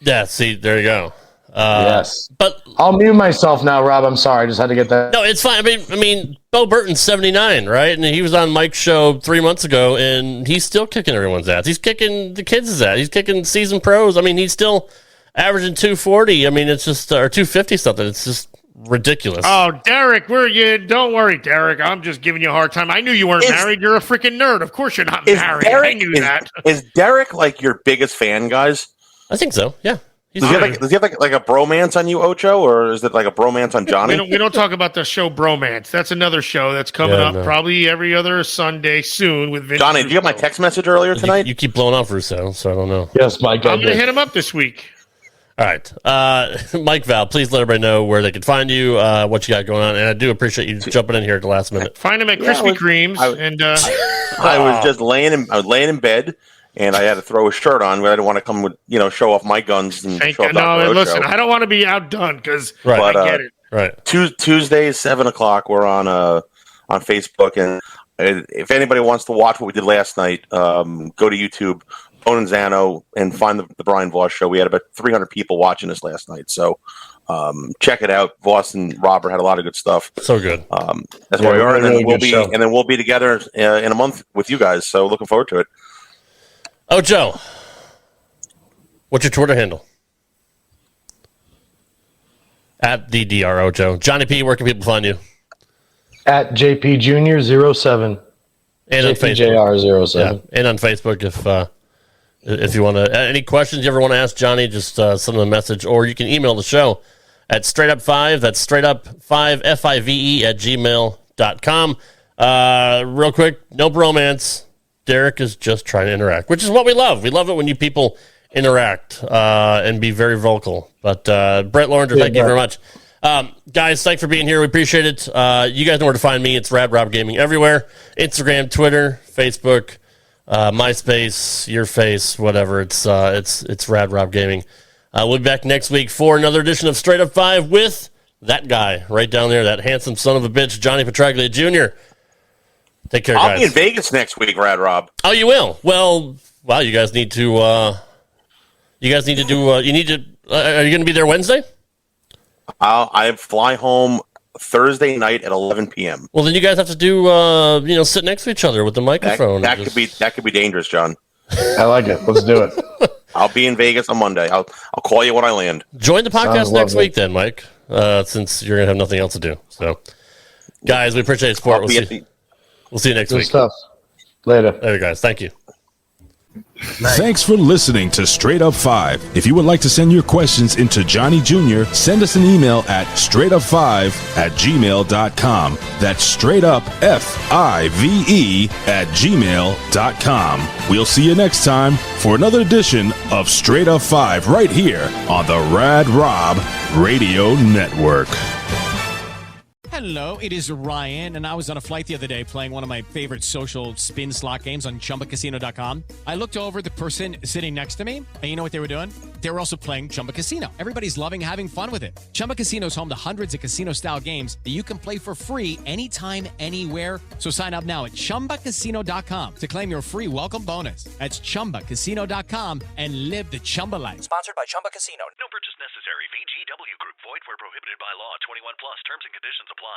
Yeah, see, there you go. Yes, but I'll mute myself now, Rob. I'm sorry, I just had to get that. No, it's fine. I mean, Bo Burton's 79, right? And he was on Mike's show 3 months ago, and he's still kicking everyone's ass. He's kicking the kids' ass. He's kicking seasoned pros. I mean, he's still averaging 240. I mean, it's just or 250 something. It's just ridiculous. Oh, Derek, don't worry, Derek. I'm just giving you a hard time. I knew you weren't married. You're a freaking nerd. Of course you're not married. I knew that. Is Derek like your biggest fan, guys? I think so. Yeah. Does he have like a bromance on you, Ocho, or is it like a bromance on Johnny? We don't talk about the show Bromance. That's another show that's coming up probably every other Sunday soon with Vince. Johnny, did you get my text message earlier tonight? You keep blowing off Russo, so I don't know. Yes, Mike. I'm going to hit him up this week. All right. Mike Val, please let everybody know where they can find you, what you got going on. And I do appreciate you jumping in here at the last minute. Find him at Krispy Kremes. I was just laying in bed. And I had to throw a shirt on, but I didn't want to come with, show off my guns and show off Dr. Listen, I don't want to be outdone because I get it. Right. Tuesdays, 7:00, we're on Facebook, and if anybody wants to watch what we did last night, go to YouTube, Bone and Zano, and find the Brian Voss show. We had about 300 people watching us last night, so check it out. Voss and Robert had a lot of good stuff. So good. That's where we are, and then we'll be together in a month with you guys. So looking forward to it. Oh, Joe, what's your Twitter handle? At the DRO Joe. Johnny P, where can people find you? At JP Jr. 07. And on Facebook. JR 07. Yeah. And on Facebook, if you want to, any questions you ever want to ask Johnny, just send him a message, or you can email the show at straightup5. That's straightup5, FIVE @gmail.com. Real quick, no bromance. Derek is just trying to interact, which is what we love. We love it when you people interact and be very vocal. But Brett Lawrence, thank you very much. Guys, thanks for being here. We appreciate it. You guys know where to find me. It's Rad Rob Gaming everywhere. Instagram, Twitter, Facebook, MySpace, your face, whatever. It's Rad Rob Gaming. We'll be back next week for another edition of Straight Up 5 with that guy right down there, that handsome son of a bitch, Johnny Petraglia Jr. Take care, guys. I'll be in Vegas next week, Rad Rob. Oh, you will? Well, wow, you guys need to, are you going to be there Wednesday? I fly home Thursday night at 11 p.m. Well, then you guys have to do, sit next to each other with the microphone. That could be dangerous, John. I like it. Let's do it. I'll be in Vegas on Monday. I'll call you when I land. Join the podcast next week then, Mike, since you're going to have nothing else to do. So, guys, we appreciate the support. We'll see you next week. Good stuff. Later. Later, guys. Thank you. Thanks for listening to Straight Up 5. If you would like to send your questions into Johnny Jr., send us an email at straightup5@gmail.com. That's straight up FIVE@gmail.com. We'll see you next time for another edition of Straight Up 5 right here on the Rad Rob Radio Network. Hello, it is Ryan, and I was on a flight the other day playing one of my favorite social spin slot games on ChumbaCasino.com. I looked over at the person sitting next to me, and you know what they were doing? They were also playing Chumba Casino. Everybody's loving having fun with it. Chumba Casino is home to hundreds of casino-style games that you can play for free anytime, anywhere. So sign up now at ChumbaCasino.com to claim your free welcome bonus. That's ChumbaCasino.com and live the Chumba life. Sponsored by Chumba Casino. No purchase necessary. VGW Group. Void where prohibited by law. 21 plus. Terms and conditions apply.